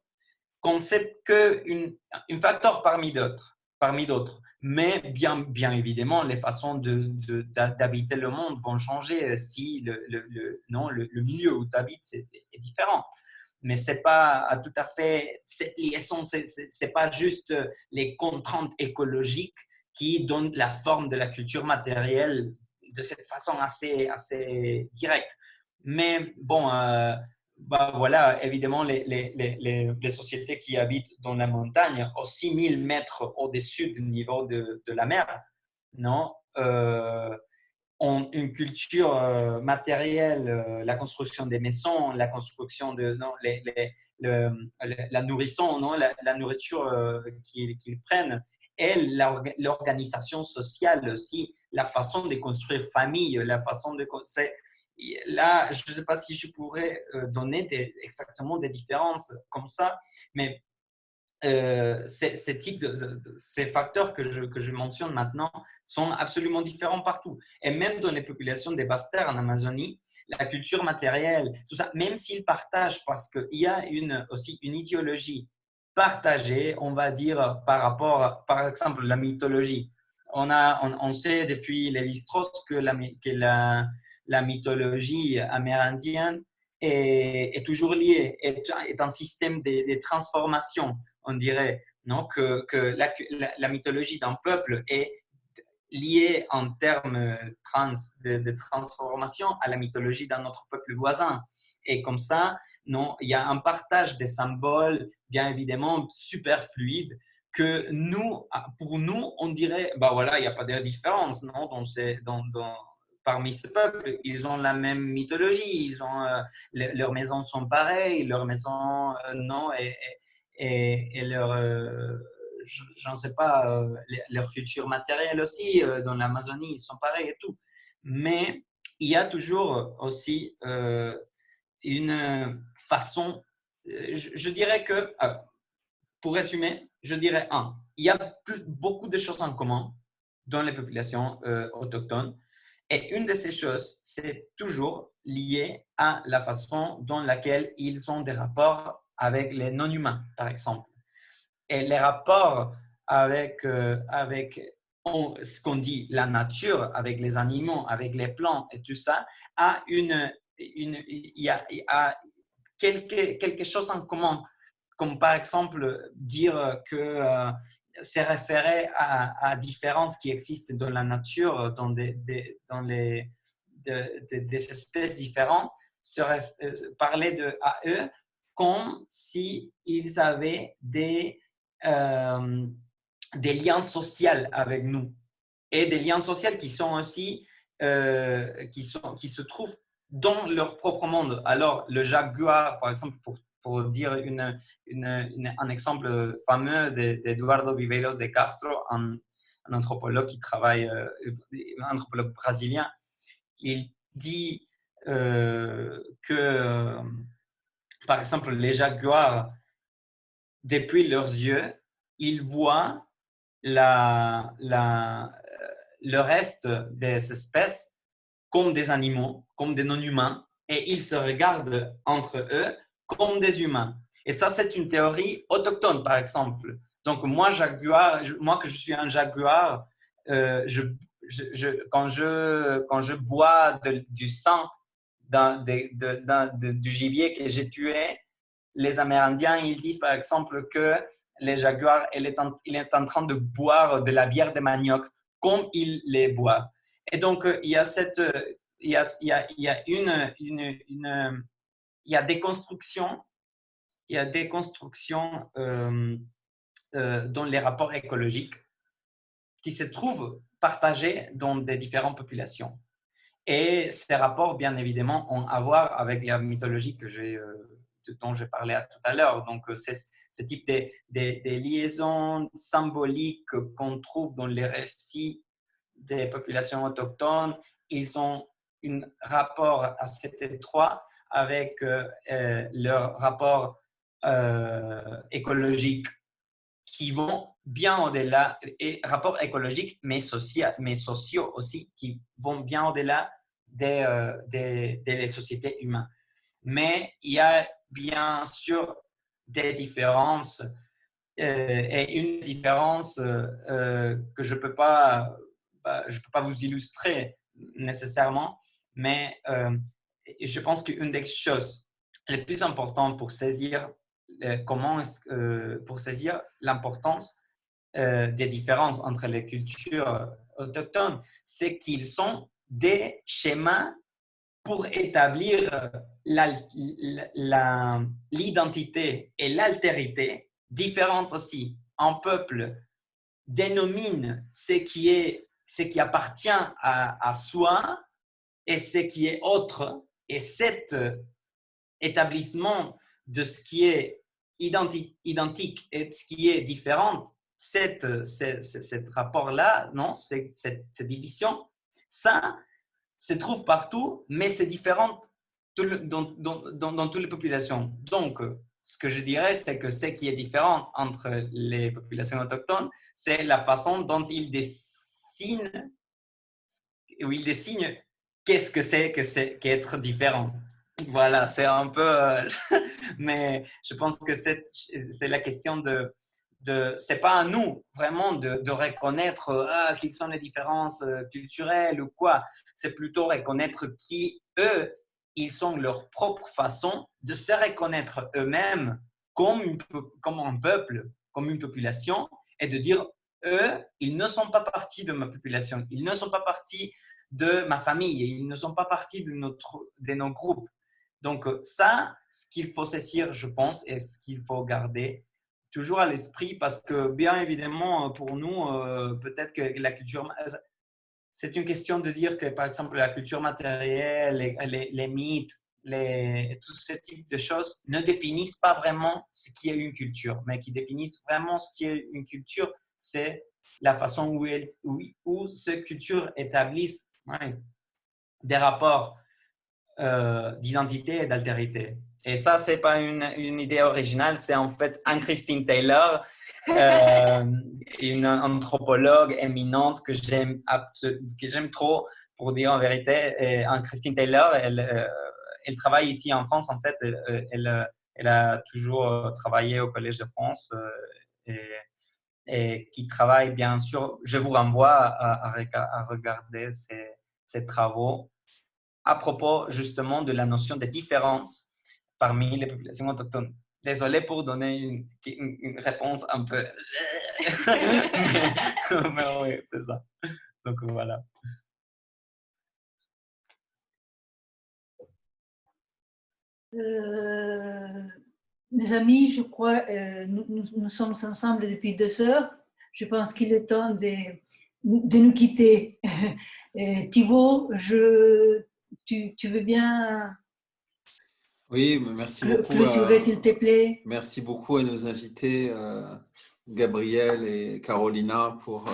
S6: concept qu'un facteur parmi d'autres. Mais bien évidemment, les façons d'habiter le monde vont changer si le milieu où tu habites est différent. Mais ce n'est pas tout à fait cette liaison, ce n'est pas juste les contraintes écologiques qui donnent la forme de la culture matérielle de cette façon assez directe. Mais bon, voilà, évidemment, les sociétés qui habitent dans la montagne, aux 6000 mètres au-dessus du niveau de la mer, non, ont une culture matérielle, la construction des maisons, la construction de la nourrisson, non, la nourriture qu'ils prennent, et l'organisation sociale aussi, la façon de construire famille, la façon de là, je ne sais pas si je pourrais donner exactement des différences comme ça, mais ces facteurs que je mentionne maintenant sont absolument différents partout. Et même dans les populations des basses terres en Amazonie, la culture matérielle, tout ça, même s'ils partagent, parce qu'il y a aussi une idéologie partagée, on va dire, par rapport, par exemple, la mythologie. On sait depuis Lévi-Strauss que la mythologie amérindienne est toujours liée, est un système de transformation, on dirait, non? Que la mythologie d'un peuple est liée en termes de transformation à la mythologie d'un autre peuple voisin. Et comme ça, non, il y a un partage des symboles, bien évidemment, super fluide, que pour nous, on dirait, voilà, il n'y a pas de différence, non, parmi ces peuples. Ils ont la même mythologie, leurs maisons sont pareilles, leurs maisons, non, et leur, je ne sais pas, leur culture matérielle aussi, dans l'Amazonie, ils sont pareils et tout. Mais il y a toujours aussi une façon, je dirais que, pour résumer, je dirais il y a beaucoup de choses en commun dans les populations autochtones. Et une de ces choses, c'est toujours lié à la façon dont laquelle ils ont des rapports avec les non-humains, par exemple. Et les rapports avec ce qu'on dit la nature, avec les animaux, avec les plantes et tout ça, il y a quelque chose en commun, comme par exemple dire que c'est référé à différences qui existent dans la nature, dans des espèces différentes, parler à eux comme s'ils avaient des liens sociaux avec nous et des liens sociaux qui sont aussi qui se trouvent dans leur propre monde. Alors, le jaguar, par exemple, pour dire un exemple fameux d'Eduardo Viveiros de Castro, un anthropologue qui travaille, un anthropologue brésilien, il dit que, par exemple, les jaguars, depuis leurs yeux, ils voient le reste des espèces comme des animaux, comme des non-humains, et ils se regardent entre eux comme des humains. Et ça, c'est une théorie autochtone, par exemple. Donc, moi que je suis un jaguar, quand je bois du sang du gibier que j'ai tué, les Amérindiens, ils disent par exemple que les jaguars, il est en train de boire de la bière de manioc comme ils les boivent. Et donc, il y a des constructions, dans les rapports écologiques qui se trouvent partagés dans des différentes populations. Et ces rapports, bien évidemment, ont à voir avec la mythologie dont j'ai parlé tout à l'heure. Donc, ce type de liaisons symboliques qu'on trouve dans les récits des populations autochtones, ils ont un rapport assez étroit avec leur rapport écologique qui vont bien au-delà, et rapports écologiques, mais sociaux aussi, qui vont bien au-delà des sociétés humaines. Mais il y a bien sûr des différences et une différence que je peux pas vous illustrer nécessairement, mais je pense qu'une des choses les plus importantes pour saisir pour saisir l'importance des différences entre les cultures autochtones, c'est qu'ils sont des schémas pour établir l'identité et l'altérité différentes aussi. Un peuple dénomine ce qui appartient à soi et ce qui est autre. Et cet établissement de ce qui est identique et de ce qui est différent, cet rapport-là, cette division, ça se trouve partout, mais c'est différent dans toutes les populations. Donc, ce que je dirais, c'est que ce qui est différent entre les populations autochtones, c'est la façon dont ils dessinent qu'est-ce que c'est qu'être différent. Voilà, c'est un peu… mais je pense que c'est la question c'est pas à nous vraiment de reconnaître quelles sont les différences culturelles ou quoi. C'est plutôt reconnaître qui, eux, ils ont leur propre façon de se reconnaître eux-mêmes comme un peuple, comme une population, et de dire, eux, ils ne sont pas partie de ma population, ils ne sont pas partie de ma famille, ils ne sont pas partie de nos groupes. Donc ça, ce qu'il faut saisir, je pense, et ce qu'il faut garder toujours à l'esprit, parce que bien évidemment, pour nous, peut-être que la culture… C'est une question de dire que, par exemple, la culture matérielle, les mythes, tout ce type de choses ne définissent pas vraiment ce qui est une culture, mais qui définissent vraiment ce qui est une culture, c'est la façon où cette culture établisse des rapports d'identité et d'altérité. Et ça, ce n'est pas une idée originale, c'est en fait Anne-Christine Taylor, une anthropologue éminente que j'aime trop, pour dire en vérité. Et Anne-Christine Taylor, elle travaille ici en France, en fait. Elle a toujours travaillé au Collège de France et qui travaille, bien sûr. Je vous renvoie à regarder ses travaux à propos justement de la notion de différence parmi les populations autochtones. Désolé pour donner une réponse un peu… mais oui, c'est ça. Donc voilà.
S3: Mes amis, je crois, nous sommes ensemble depuis 2 heures. Je pense qu'il est temps de nous quitter. Thibaut, tu veux bien
S4: Oui, merci beaucoup.
S3: Clôturer, s'il te plaît.
S4: Merci beaucoup à nos invités, Gabriel et Carolina, pour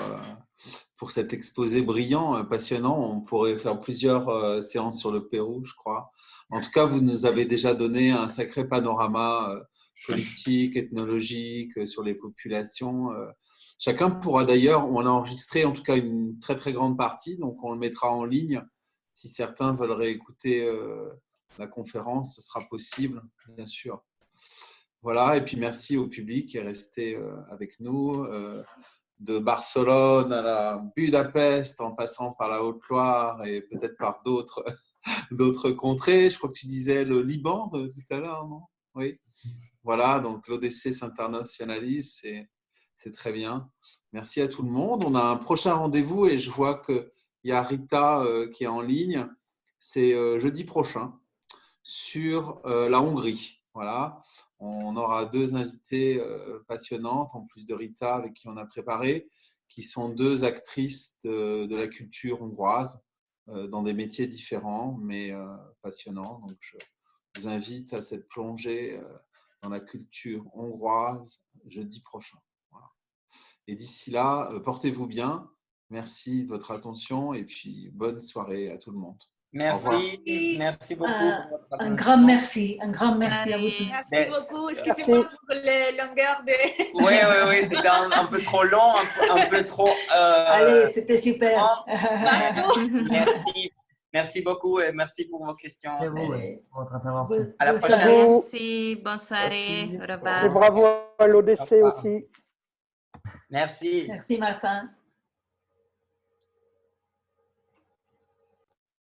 S4: cet exposé brillant, passionnant. On pourrait faire plusieurs séances sur le Pérou, je crois. En tout cas, vous nous avez déjà donné un sacré panorama politique, ethnologique, sur les populations. Chacun pourra d'ailleurs, on a enregistré en tout cas une très très grande partie, donc on le mettra en ligne. Si certains veulent réécouter la conférence, ce sera possible, bien sûr. Voilà, et puis merci au public qui est resté avec nous, de Barcelone à la Budapest, en passant par la Haute-Loire et peut-être par d'autres contrées. Je crois que tu disais le Liban tout à l'heure, non? Oui. Voilà, donc l'Odyssée s'internationalise, c'est très bien. Merci à tout le monde. On a un prochain rendez-vous et je vois qu'il y a Rita qui est en ligne. C'est jeudi prochain sur la Hongrie. Voilà, on aura 2 invités passionnantes, en plus de Rita, avec qui on a préparé, qui sont 2 actrices de la culture hongroise, dans des métiers différents, mais passionnants. Donc, je vous invite à cette plongée dans la culture hongroise jeudi prochain. Voilà. Et d'ici là, portez-vous bien. Merci de votre attention et puis bonne soirée à tout le monde.
S6: Merci beaucoup pour votre attention.
S3: Un grand merci à vous tous.
S2: Merci beaucoup. Excusez-moi pour les longueurs de…
S6: Oui, c'était un peu trop long, un peu trop…
S3: Allez, c'était super.
S6: Merci beaucoup et merci pour vos questions.
S7: C'est vous, pour votre intervention.
S6: À la prochaine.
S8: Merci, bonne soirée. Au revoir.
S9: Et bravo à l'ODC aussi.
S6: Merci.
S3: Merci Martin.